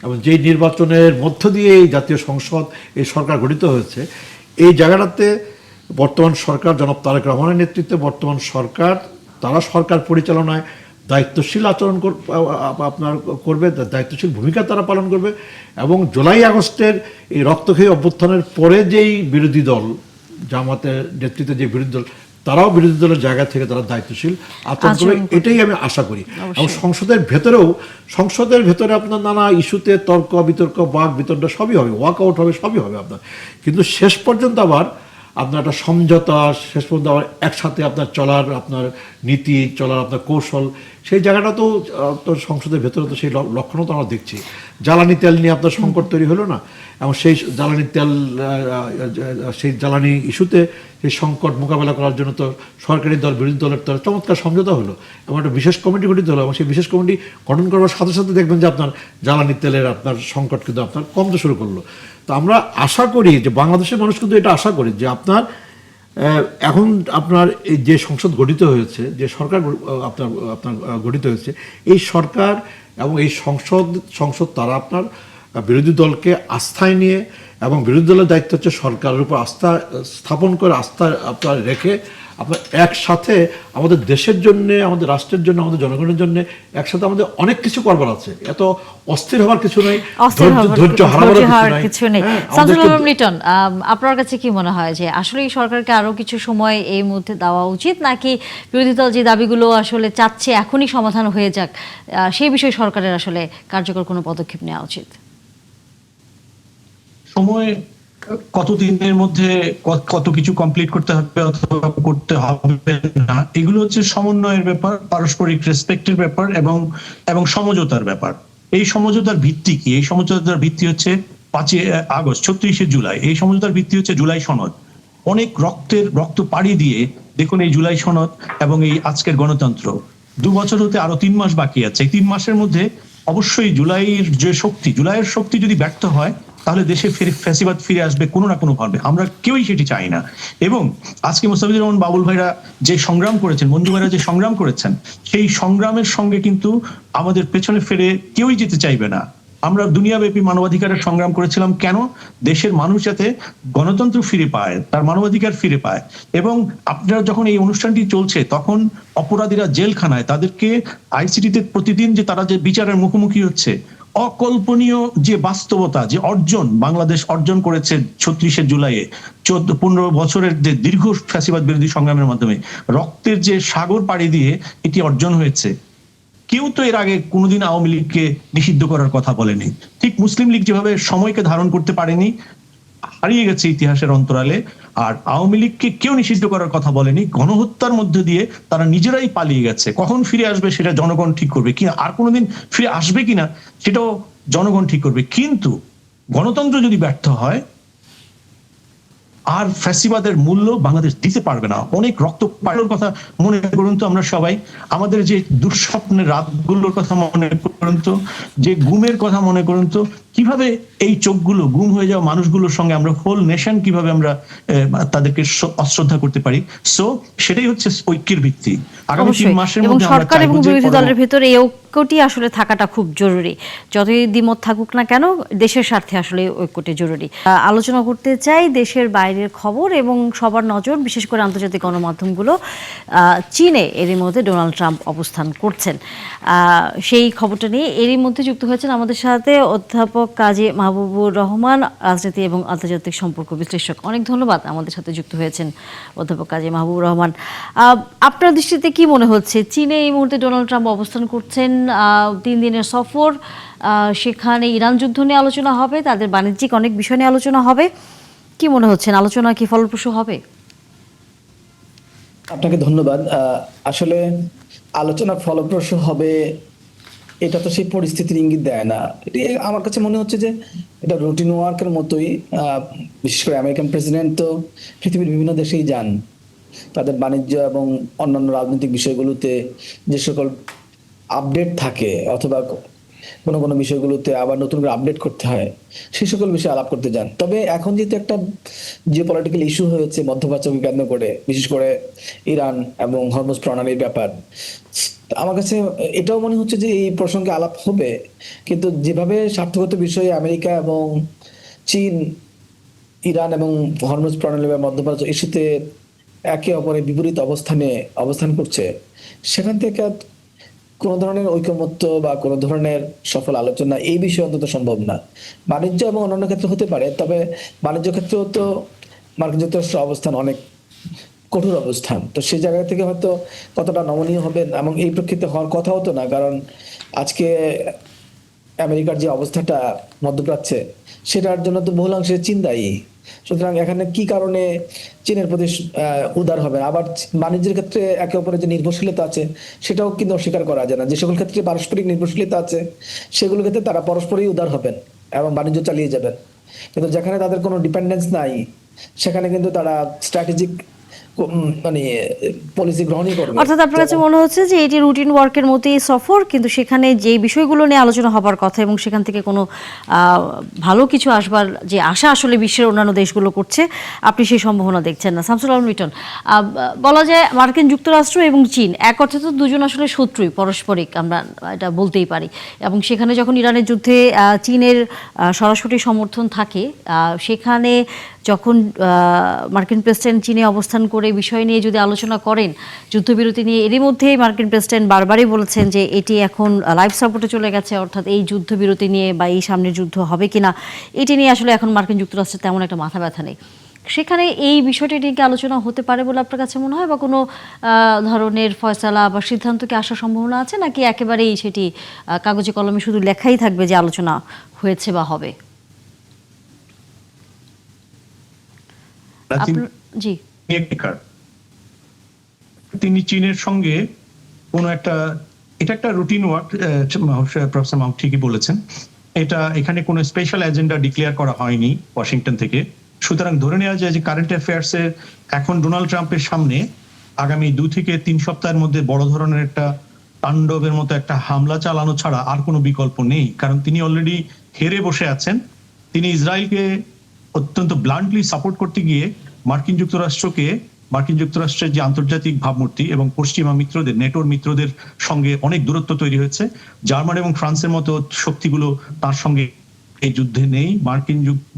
এবং যেই নির্বাচনের মধ্য দিয়ে এই জাতীয় সংসদ, এই সরকার গঠিত হয়েছে, এই জায়গাটাতে বর্তমান সরকার জনাব তারেক রহমানের নেতৃত্বে বর্তমান সরকার, তারা সরকার পরিচালনায় দায়িত্বশীল আচরণ আপনার করবে, দায়িত্বশীল ভূমিকা তারা পালন করবে। এবং জুলাই আগস্টের এই রক্তক্ষয়ী অভ্যুত্থানের পরে যেই বিরোধী দল, জামাতের নেতৃত্বে যে বিরোধী দল, তারাও বিরোধী দলের জায়গা থেকে তারা দায়িত্বশীল আচরণ করবে, এটাই আমি আশা করি। এবং সংসদের ভেতরে আপনার নানা ইস্যুতে তর্ক বিতর্ক, বাক বিতর্ক সবই হবে, ওয়াকআউট হবে, সবই হবে আপনার। কিন্তু শেষ পর্যন্ত আবার আপনার একটা সমঝোতা, শেষ পর্যন্ত আবার একসাথে আপনার চলার, আপনার নীতি চলার, আপনার কৌশল, সেই জায়গাটা তো তো সংসদের ভেতরে তো সেই লক্ষণও তো আমরা দেখছি। জ্বালানি তেল নিয়ে আপনার সংকট তৈরি হলো না, এবং সেই জ্বালানি তেল, সেই জ্বালানি ইস্যুতে সেই সংকট মোকাবেলা করার জন্য তো সরকারি দল বিরোধী দলের তো চমৎকার সমঝোতা হলো, এবং একটা বিশেষ কমিটি গঠিত হলো, এবং সেই বিশেষ কমিটি গঠন করবার সাথে সাথে দেখবেন যে আপনার জ্বালানি তেলের আপনার সংকট কিন্তু আপনার কমতে শুরু করলো। তো আমরা আশা করি যে বাংলাদেশের মানুষ কিন্তু এটা আশা করি যে আপনার এখন আপনার এই যে সংসদ গঠিত হয়েছে, যে সরকার আপনার আপনার গঠিত হয়েছে, এই সরকার এবং এই সংসদ তারা আপনার বিরোধী দলকে আস্থায় নিয়ে, এবং বিরোধী দলের দায়িত্ব হচ্ছে সরকারের উপর আস্থা স্থাপন করে, আস্থা আপনার রেখে আপনার একসাথে আমাদের দেশের জন্য, আমাদের রাষ্ট্রের জন্য, আমাদের জনগণের জন্য একসাথে আমাদের অনেক কিছু করবার আছে। এত অস্থির হওয়ার কিছু নেই, ধৈর্য হারাবার কিছু নেই। লিটন, আপনার কাছে কি মনে হয় যে আসলে এই সরকারকে আরো কিছু সময় এই মধ্যে দেওয়া উচিত, নাকি বিরোধী দল যে দাবিগুলো আসলে চাচ্ছে এখনই সমাধান হয়ে যাক, সেই বিষয়ে সরকারের আসলে কার্যকর কোনো পদক্ষেপ নেওয়া উচিত? সময় কতদিনের মধ্যে কত কিছু কমপ্লিট করতে হবে অথবা করতে হবে না, এগুলো হচ্ছে সমন্বয়ের ব্যাপার, পারস্পরিক রেসপেক্টের ব্যাপার, এবং সমঝোতার ব্যাপার। এই সমঝোতার ভিত্তি কি? এই সমঝোতার ভিত্তি হচ্ছে 5ই আগস্ট, 36শে জুলাই। এই সমঝোতার ভিত্তি হচ্ছে জুলাই সনদ। অনেক রক্ত পাড়ি দিয়ে দেখুন এই জুলাই সনদ এবং এই আজকের গণতন্ত্র। 2 বছর হতে আরো 3 মাস বাকি আছে। এই 3 মাসের মধ্যে অবশ্যই জুলাইয়ের শক্তি যদি ব্যর্থ হয়, তাহলে দেশে ফ্যাসিবাদ ফিরে আসবে কোনো না কোনো ভাবে। আমরা কেউই সেটি চাই না। এবং আজকে মুস্তাফিজুর রহমান বাবুল ভাইরা যে সংগ্রাম করেছেন, মঞ্জু ভাইরা যে সংগ্রাম করেছেন, সেই সংগ্রামের সঙ্গে কিন্তু আমাদের পেছনে ফিরে কেউই যেতে চাইবে না। আমরা দুনিয়াব্যাপী মানবাধিকারের সংগ্রাম করেছিলাম কেন? দেশের মানুষ যাতে গণতন্ত্র ফিরে পায়, তার মানবাধিকার ফিরে পায়। এবং আপনারা যখন এই অনুষ্ঠানটি চলছে, তখন অপরাধীরা জেলখানায়, তাদেরকে আইসিটিতে প্রতিদিন যে তারা যে বিচারের মুখোমুখি হচ্ছে, অকল্পনীয় যে বাস্তবতা, যে অর্জন বাংলাদেশ অর্জন করেছে 36শে জুলাইয়ে, 15 বছরের যে দীর্ঘ ফ্যাসিবাদ বিরোধী সংগ্রামের মাধ্যমে রক্তের যে সাগর পাড়ি দিয়ে এটি অর্জন হয়েছে। কেউ তো এর আগে কোনোদিন আওয়ামী লীগকে নিষিদ্ধ করার কথা বলেনি। ঠিক মুসলিম লীগ যেভাবে সময়কে ধারণ করতে পারেনি, হারিয়ে গেছে ইতিহাসের অন্তরালে, আর আওয়ামী লীগকে কেউ নিষিদ্ধ করার কথা বলেনি। গণহত্যার মধ্যে দিয়ে তারা নিজেরাই পালিয়ে গেছে। কখন ফিরে আসবে সেটা জনগণ ঠিক করবে, কিনা আর কোনোদিন ফিরে আসবে কিনা সেটাও জনগণ ঠিক করবে। কিন্তু গণতন্ত্র যদি ব্যর্থ হয়, আর ফ্যাসিবাদের মূল্য বাংলাদেশ দিতে পারবে না। অনেক রক্ত পায়ের কথা মনে করুন তো, আমরা সবাই আমাদের যে দুঃস্বপ্নের রাতগুলোর কথা মনে করুন তো, যে গুমের কথা মনে করুন তো, কিভাবে এই চোখগুলো, গুম হয়ে যাওয়া মানুষগুলোর সঙ্গে আমরা হোল নেশন কিভাবে আমরা তাদেরকে অশ্রদ্ধা করতে পারি। সো সেটাই হচ্ছে ঐক্যের ভিত্তি। আগামী 3 মাসের মধ্যে সরকার এবং বিরোধী দলের ভিতরে এই ঐক্যটি আসলে থাকাটা খুব জরুরি। যতই দ্বিমত থাকুক না কেন, দেশের স্বার্থে আসলে ঐক্যটি জরুরি। আলোচনা করতে চাই দেশের বাইরের খবর এবং সবার নজর, বিশেষ করে আন্তর্জাতিক গণমাধ্যমগুলো চীনে এরই মধ্যে ডোনাল্ড ট্রাম্প অবস্থান করছেন, সেই খবরটা নিয়ে এরই মধ্যে যুক্ত হয়েছেন আমাদের সাথে অধ্যাপক কাজী মাহবুবুর রহমান, রাজনীতি এবং আন্তর্জাতিক সম্পর্ক বিশ্লেষক। অনেক ধন্যবাদ আমাদের সাথে যুক্ত হয়েছেন অধ্যাপক কাজী মাহবুবুর রহমান। আপনার দৃষ্টিতে কি মনে হচ্ছে, চীনে এই মুহূর্তে ডোনাল্ড ট্রাম্প অবস্থান করছেন, 3 দিনের সফর, সেখানে ইরান যুদ্ধ নিয়ে আলোচনা হবে, তাদের বাণিজ্যিক অনেক বিষয় নিয়ে আলোচনা হবে, কি মনে হচ্ছে আলোচনা কি ফলপ্রসূ হবে? আপনাকে ধন্যবাদ। আসলে আলোচনা ফলপ্রসূ হবে এটা তো সেই পরিস্থিতির ইঙ্গিত দেয় না। এটি আমার কাছে মনে হচ্ছে যে এটা রুটিন ওয়ার্কের মতোই। বিশেষ করে আমেরিকান প্রেসিডেন্ট তো পৃথিবীর বিভিন্ন দেশেই যান, তাদের বাণিজ্য এবং অন্যান্য রাজনৈতিক বিষয়গুলোতে যে সকল আপডেট থাকে অথবা কোনো বিষয়গুলোতে আবার নতুন করে আপডেট করতে হয়, সেই সকল বিষয়ে আলাপ করতে যান। তবে এখন যেহেতু একটা জিও পলিটিক্যাল ইস্যু হয়েছে মধ্যপ্রাচ্যকে কেন্দ্র করে, বিশেষ করে ইরান এবং হরমুজ প্রণালীর ব্যাপার, আমার কাছে এটাও মনে হচ্ছে যে এই প্রসঙ্গে আলাপ হবে। কিন্তু যেভাবে স্বার্থগত বিষয়ে আমেরিকা এবং চীন ইরান এবং হরমুজ প্রণালী বা মধ্যপ্রাচ্য ইস্যুতে একে অপরের বিপরীত অবস্থান করছে, সেখান থেকে কোনো ধরনের ঐকমত্য বা কোনো ধরনের সফল আলোচনা এই বিষয়ে অন্তত সম্ভব না। বাণিজ্য এবং অন্যান্য ক্ষেত্রে হতে পারে, তবে বাণিজ্য ক্ষেত্রেও তো মার্কিন যুক্তরাষ্ট্রের অবস্থান অনেক কঠোর অবস্থান। তো সেই জায়গা থেকে হয়তো কতটা নমনীয় হবেন এবং এই প্রেক্ষিতে হওয়ার কথা হতো না, কারণ আজকে আমেরিকার যে অবস্থাটা মধ্যপ্রাচ্যে, সেটার জন্য তো বহুলাংশে চীন দায়ী। সুতরাং এখানে কি কারণে চীনের প্রতি উদার হবে, আবার বাণিজ্যের ক্ষেত্রে একে অপরের যে নির্ভরশীলতা আছে সেটাও কিন্তু অস্বীকার করা যায় না। যে সকল ক্ষেত্রে পারস্পরিক নির্ভরশীলতা আছে সেগুলো ক্ষেত্রে তারা পরস্পরই উদার হবেন এবং বাণিজ্য চালিয়ে যাবেন। কিন্তু যেখানে তাদের কোনো ডিপেন্ডেন্স নাই সেখানে কিন্তু তারা স্ট্র্যাটেজিক মানে পলিসি গ্রহণই করবে। অর্থাৎ আপনার কাছে মনে হচ্ছে যে এটি রুটিন ওয়ার্কের মতোই সফর, কিন্তু সেখানে যে বিষয়গুলো নিয়ে আলোচনা হবার কথা এবং সেখান থেকে কোনো ভালো কিছু আসবার যে আশা আসলে বিশ্বের অন্যান্য দেশগুলো করছে, আপনি সেই সম্ভাবনা দেখছেন না। শামসুল আলম লিটন, বলা যায় মার্কিন যুক্তরাষ্ট্র এবং চীন এক অর্থে তো দুজন আসলে শত্রুই পারস্পরিক, আমরা এটা বলতেই পারি। এবং সেখানে যখন ইরানের যুদ্ধে চীনের সরাসরি সমর্থন থাকে, সেখানে যখন মার্কিন প্রেসিডেন্ট চীনে অবস্থান করে বিষয় নিয়ে যদি আলোচনা করেন, যুদ্ধবিরতি নিয়ে, এরই মধ্যেই মার্কিন প্রেসিডেন্ট বারবারই বলেছেন যে এটি এখন লাইফ সাপোর্টে চলে গেছে, অর্থাৎ এই যুদ্ধবিরতি নিয়ে বা এই সামনের যুদ্ধ হবে কিনা এটি নিয়ে আসলে এখন মার্কিন যুক্তরাষ্ট্রের তেমন একটা মাথা ব্যথা নেই। সেখানে এই বিষয়টি নিয়ে কি আলোচনা হতে পারে বলে আপনার কাছে মনে হয়, বা কোনো ধরনের ফয়সালা বা সিদ্ধান্ত কি আসার সম্ভাবনা আছে, নাকি একেবারেই সেটি কাগজে কলমে শুধু লেখাই থাকবে যে আলোচনা হয়েছে বা হবে? জি, তিনি চীনের সঙ্গে কোনো একটা, এটা একটা রুটিন ওয়ার্ক, প্রফেসর মাহমুদ ঠিকই বলেছেন, এটা এখানে কোনো স্পেশাল এজেন্ডা ডিক্লেয়ার করা হয়নি ওয়াশিংটন থেকে। সুতরাং ধরে নেওয়া যায় যে কারেন্ট অ্যাফেয়ার্সের এখন ডোনাল্ড ট্রাম্পের সামনে আগামী 2 থেকে 3 সপ্তাহের মধ্যে বড় ধরনের একটা তাণ্ডবের মতো একটা হামলা চালানো ছাড়া আর কোনো বিকল্প নেই। কারণ তিনি অলরেডি হেরে বসে আছেন। তিনি ইসরায়েলকে অত্যন্ত ব্লান্টলি সাপোর্ট করতে গিয়ে মার্কিন যুক্তরাষ্ট্রের যে আন্তর্জাতিক ভাবমূর্তি এবং পশ্চিমা মিত্রদের, নেটোর মিত্রদের সঙ্গে অনেক দূরত্ব তৈরি হয়েছে। জার্মানি এবং ফ্রান্সের মতো শক্তিগুলো তার সঙ্গে এই যুদ্ধে নেই,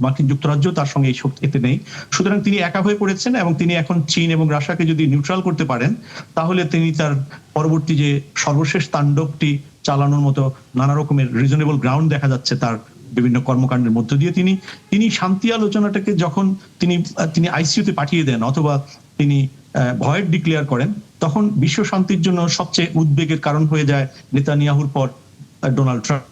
মার্কিন যুক্তরাজ্য তার সঙ্গে এই শক্তিতে নেই। সুতরাং তিনি একা হয়ে পড়েছেন এবং তিনি এখন চীন এবং রাশিয়াকে যদি নিউট্রাল করতে পারেন, তাহলে তিনি তার পরবর্তী যে সর্বশেষ তাণ্ডবটি চালানোর মতো নানা রকমের রিজনেবল গ্রাউন্ড দেখা যাচ্ছে তার বিভিন্ন কর্মকাণ্ডের মধ্য দিয়ে। তিনি শান্তি আলোচনাটাকে যখন তিনি আইসিইউতে পাঠিয়ে দেন অথবা তিনি ভয়েড ডিক্লেয়ার করেন, তখন বিশ্ব শান্তির জন্য সবচেয়ে উদ্বেগের কারণ হয়ে যায় নেতানিয়াহুর পর ডোনাল্ড ট্রাম্প।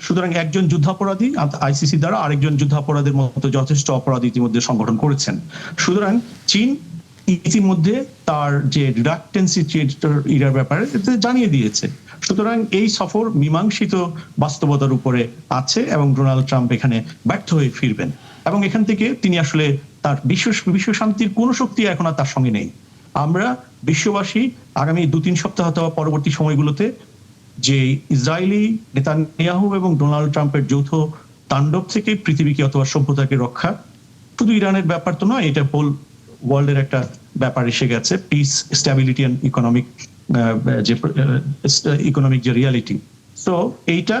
সুতরাং একজন যুদ্ধাপরাধী আইসিসি দ্বারা আরেকজন যুদ্ধাপরাধের মতো যথেষ্ট অপরাধ ইতিমধ্যে সংগঠন করেছেন। সুতরাং চীন ইতিমধ্যে তার যে রিডাক্টেন্সি ইরার ব্যাপারে জানিয়ে দিয়েছে। সুতরাং এই সফর মীমাংসিত বাস্তবতার উপরে আছে এবং ডোনাল্ড ট্রাম্প এখানে ব্যর্থ হয়ে ফিরবেন এবং এখান থেকে তিনি আসলে তার বিশ্ব শান্তির কোন শক্তি এখন আর তার সঙ্গে নেই। আমরা বিশ্ববাসী আগামী 2-3 সপ্তাহ অথবা পরবর্তী সময়গুলোতে যে ইসরায়েলি নেতানিয়াহু এবং ডোনাল্ড ট্রাম্পের যৌথ তাণ্ডব থেকে পৃথিবীকে অথবা সভ্যতাকে রক্ষা, শুধু ইরানের ব্যাপার তো নয়, এটা হোল ওয়ার্ল্ডের একটা ব্যাপার এসে গেছে, পিস, স্ট্যাবিলিটি এন্ড ইকোনমিক যে রিয়ালিটি। তো এইটা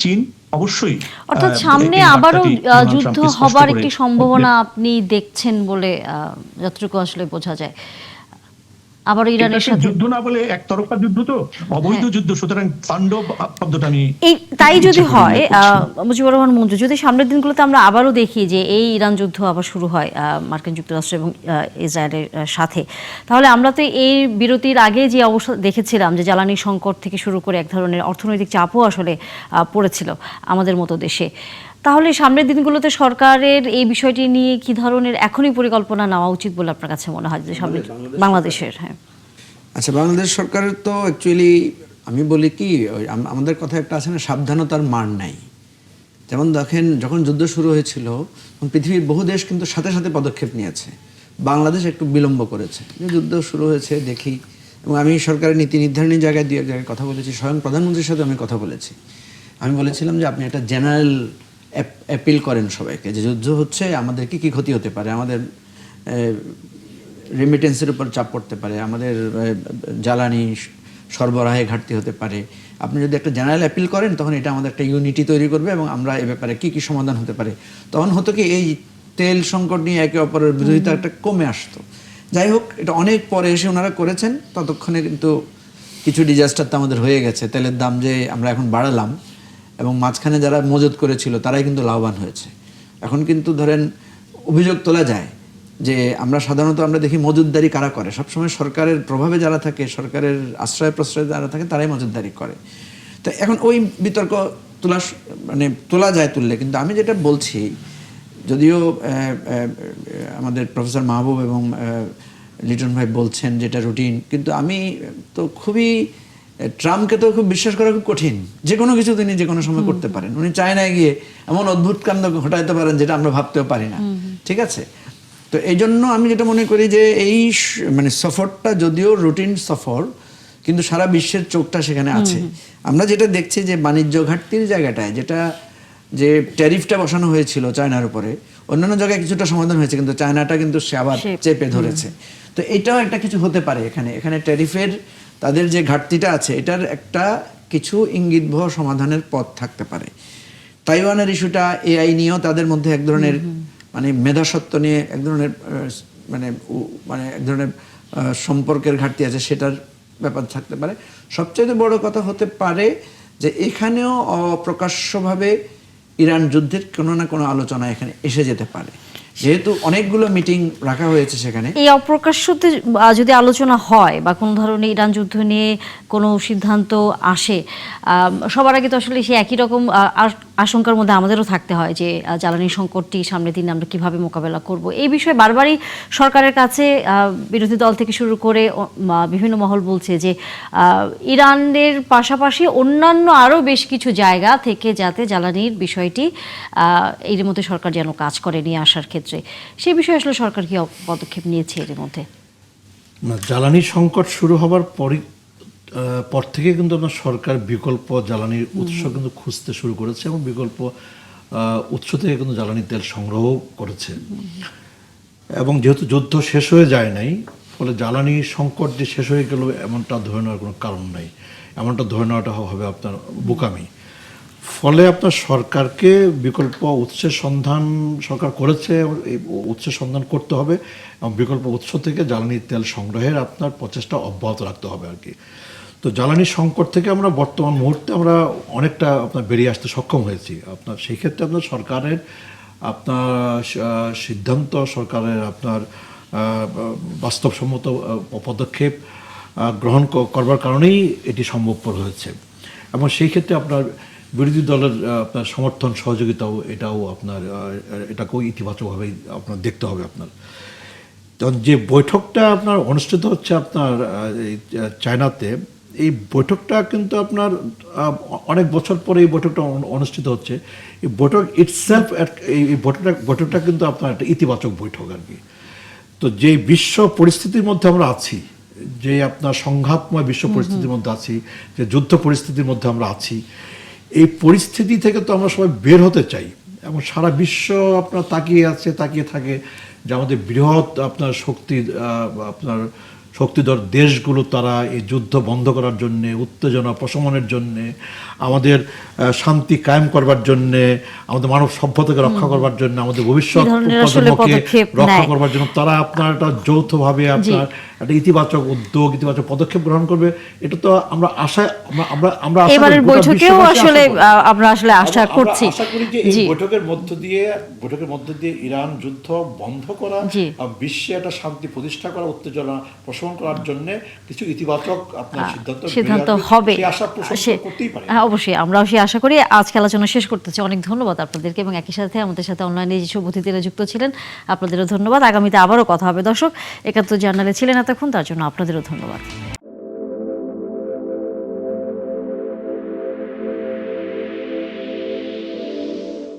চীন অবশ্যই, অর্থাৎ সামনে আবারও যুদ্ধ হবার একটি সম্ভাবনা আপনি দেখছেন বলে যতটুকু আসলে বোঝা যায়। আবার ইরানের সাথে যুদ্ধ না বলে একতরফা যুদ্ধ, তো অবৈধ যুদ্ধ। সুতরাং তাণ্ডব শব্দটা আমি তাই যদি হয়, মুজিবুর রহমান মঞ্জু, যদি সামনের দিনগুলোতে আমরা আবারও দেখি যে এই ইরান যুদ্ধ আবার শুরু হয় মার্কিন যুক্তরাষ্ট্র এবং ইসরায়েলের সাথে, তাহলে আমরা তো এই বিরতির আগে যে অবস্থা দেখেছিলাম যে জ্বালানি সংকট থেকে শুরু করে এক ধরনের অর্থনৈতিক চাপও আসলে পড়েছিল আমাদের মতো দেশে। তাহলে সামনের দিনগুলোতে সরকারের এই বিষয়টি নিয়ে কি ধরনের এখনই পরিকল্পনা নেওয়া উচিত বলে আপনার কাছে মনে হয় যে সামনে বাংলাদেশের? হ্যাঁ, আচ্ছা, বাংলাদেশ সরকারের তো অ্যাকচুয়ালি আমি বলি কি, আমাদের কথা একটা আছে না, সাবধানতার মান নাই। যেমন দেখেন, যখন যুদ্ধ শুরু হয়েছিল পৃথিবীর বহু দেশ কিন্তু সাথে সাথে পদক্ষেপ নিয়েছে, বাংলাদেশ একটু বিলম্ব করেছে। যুদ্ধ শুরু হয়েছে দেখি, এবং আমি সরকারের নীতি নির্ধারণী জায়গায় 2 এক জায়গায় কথা বলেছি, স্বয়ং প্রধানমন্ত্রীর সাথে আমি কথা বলেছি। আমি বলেছিলাম যে আপনি একটা জেনারেল অ্যাপিল করেন সবাইকে যে যুদ্ধ হচ্ছে, আমাদের কি কি ক্ষতি হতে পারে, আমাদের রেমিটেন্সের উপর চাপ পড়তে পারে, আমাদের জ্বালানি সরবরাহে ঘাটতি হতে পারে। আপনি যদি একটা জেনারেল অ্যাপিল করেন তখন এটা আমাদের একটা ইউনিটি তৈরি করবে এবং আমরা এ ব্যাপারে কি কি সমাধান হতে পারে। তখন হতো কি, এই তেল সংকট নিয়ে একে অপরের বিরোধিতা একটা কমে আসতো। যাই হোক, এটা অনেক পরে এসে ওনারা করেছেন, ততক্ষণে কিন্তু কিছু ডিজাস্টার তো আমাদের হয়ে গেছে। তেলের দাম যে আমরা এখন বাড়ালাম এবং মাঝখানে যারা মজুত করেছিল তারাই কিন্তু লাভবান হয়েছে। এখন কিন্তু ধরেন অভিযোগ তোলা যায় যে আমরা দেখি মজুতদারি কারা করে, সবসময় সরকারের প্রভাবে যারা থাকে, সরকারের আশ্রয় প্রশ্রয় যারা থাকে তারাই মজুতদারি করে। তো এখন ওই বিতর্ক তোলা যায় তুললে, কিন্তু আমি যেটা বলছি যদিও আমাদের প্রফেসর মাহবুব এবং লিটন ভাই বলছেন যেটা রুটিন, কিন্তু আমি তো খুবই ট্রাম্পকে তো খুব বিশ্বাস করা খুব কঠিন। যে কোনো কিছু তিনি যে কোনো সময় করতে পারেন। উনি চায়নায় গিয়ে এমন অদ্ভুত কাণ্ড ঘটাইতে পারেন যেটা আমরা ভাবতেও পারি না। ঠিক আছে, তো এই জন্য আমি যেটা মনে করি যে এই মানে সফরটা যদিও রুটিন সফর, কিন্তু সারা বিশ্বের চোখটা সেখানে আছে। আমরা যেটা দেখছি যে বাণিজ্য ঘাটতির জায়গাটায় যেটা যে ট্যারিফটা বসানো হয়েছিল চায়নার উপরে, অন্যান্য জায়গায় কিছুটা সমাধান হয়েছে, কিন্তু চায়নাটা কিন্তু সে আবার চেপে ধরেছে। তো এটাও একটা কিছু হতে পারে এখানে ট্যারিফের তাদের যে ঘাটতিটা আছে এটার একটা কিছু ইঙ্গিতবহ সমাধানের পথ থাকতে পারে। তাইওয়ানের ইস্যুটা, এআই নিয়েও তাদের মধ্যে এক ধরনের মানে মেধাসত্ব নিয়ে এক ধরনের মানে এক ধরনের সম্পর্কের ঘাটতি আছে, সেটার ব্যাপার থাকতে পারে। সবচেয়ে বড় কথা হতে পারে যে এখানেও অপ্রকাশ্যভাবে ইরান যুদ্ধের কোনো না কোনো আলোচনা এখানে এসে যেতে পারে, যেহেতু অনেকগুলো মিটিং রাখা হয়েছে সেখানে। এই অপ্রকাশ্যতে যদি আলোচনা হয় বা কোনো ধরনের ইরান যুদ্ধ নিয়ে কোনো সিদ্ধান্ত আসে, সবার আগে তো আসলে সেই একই রকম আশঙ্কার মধ্যে আমাদেরও থাকতে হয় যে জ্বালানি সংকটটি সামনের দিনে আমরা কিভাবে মোকাবেলা করব। এই বিষয়ে বারবারই সরকারের কাছে বিরোধী দল থেকে শুরু করে বিভিন্ন মহল বলছে যে ইরানের পাশাপাশি অন্যান্য আরও বেশ কিছু জায়গা থেকে যাতে জ্বালানির বিষয়টি এর মধ্যে সরকার যেন কাজ করে নিয়ে আসার ক্ষেত্রে, সেই বিষয়ে আসলে সরকার কি পদক্ষেপ নিয়েছে এর মধ্যে? না, জ্বালানি সংকট শুরু হবার পর থেকে কিন্তু আপনার সরকার বিকল্প জ্বালানির উৎস কিন্তু খুঁজতে শুরু করেছে এবং বিকল্প উৎস থেকে কিন্তু জ্বালানি তেল সংগ্রহ করেছে। এবং যেহেতু যুদ্ধ শেষ হয়ে যায় নাই, ফলে জ্বালানি সংকট যে শেষ হয়ে গেল এমনটা ধরে নেওয়ার কোনো কারণ নাই। এমনটা ধরে নেওয়াটা হবে আপনার বোকামি। ফলে আপনার সরকারকে বিকল্প উৎসের সন্ধান সরকার করেছে, এই উৎসের সন্ধান করতে হবে এবং বিকল্প উৎস থেকে জ্বালানি তেল সংগ্রহের আপনার প্রচেষ্টা অব্যাহত রাখতে হবে আর কি। তো জ্বালানি সংকট থেকে আমরা বর্তমান মুহূর্তে আমরা অনেকটা আপনার বেরিয়ে আসতে সক্ষম হয়েছি। আপনার সেই ক্ষেত্রে আপনার সরকারের আপনার সিদ্ধান্ত, সরকারের আপনার বাস্তবসম্মত পদক্ষেপ গ্রহণ করবার কারণেই এটি সম্ভবপর হয়েছে। এবং সেই ক্ষেত্রে আপনার বিরোধী দলের আপনার সমর্থন সহযোগিতাও এটাকেও ইতিবাচকভাবে আপনার দেখতে হবে আপনার। তখন যে বৈঠকটা আপনার অনুষ্ঠিত হচ্ছে আপনার চায়নাতে, এই বৈঠকটা কিন্তু আপনার অনেক বছর পরে এই বৈঠকটা অনুষ্ঠিত হচ্ছে। এই বৈঠক ইটসেলফ এই বৈঠকটা কিন্তু আপনার একটা ইতিবাচক বৈঠক আর কি। তো যে বিশ্ব পরিস্থিতির মধ্যে আমরা আছি, যে আপনার সংঘাতময় বিশ্ব পরিস্থিতির মধ্যে আছি, যে যুদ্ধ পরিস্থিতির মধ্যে আমরা আছি, এই পরিস্থিতি থেকে তো আমরা সবাই বের হতে চাই এবং সারা বিশ্ব আপনার তাকিয়ে থাকে যে আমাদের বৃহৎ আপনার শক্তিধর দেশগুলো তারা এই যুদ্ধ বন্ধ করার জন্যে, উত্তেজনা প্রশমনের জন্যে, আমাদের শান্তি কায়েম করবার জন্যে, আমাদের মানব সভ্যতাকে রক্ষা করবার জন্য, আমাদের ভবিষ্যৎ প্রজন্মকে রক্ষা করবার জন্য তারা আপনার একটা যৌথভাবে আপনার একটা ইতিবাচক উদ্যোগ, ইতিবাচক পদক্ষেপ গ্রহণ করবে। এটা তো আমরা আমরা এবারের বৈঠকেও আসলে আমরা আসলে আশা করছি। আশা করি যে এই বৈঠকের মধ্য দিয়ে ইরান যুদ্ধ বন্ধ করা, বিশ্বে একটা শান্তি প্রতিষ্ঠা করা, উত্তেজনা প্রশমন করার জন্য কিছু ইতিবাচক আপনার সিদ্ধান্ত হবে। করতেই পারে। অবশ্যই আমরাও সেই আশা করি। আজকে আলোচনা শেষ করতেছি। অনেক ধন্যবাদ আপনাদেরকে এবং একই সাথে আমাদের সাথে অনলাইনে যেসব অতিথিরা যুক্ত ছিলেন আপনাদেরও ধন্যবাদ। আগামীতে আবারও কথা হবে। দর্শক, ৭১ জার্নালে ছিলেন এতক্ষণ, তার জন্য আপনাদেরও ধন্যবাদ।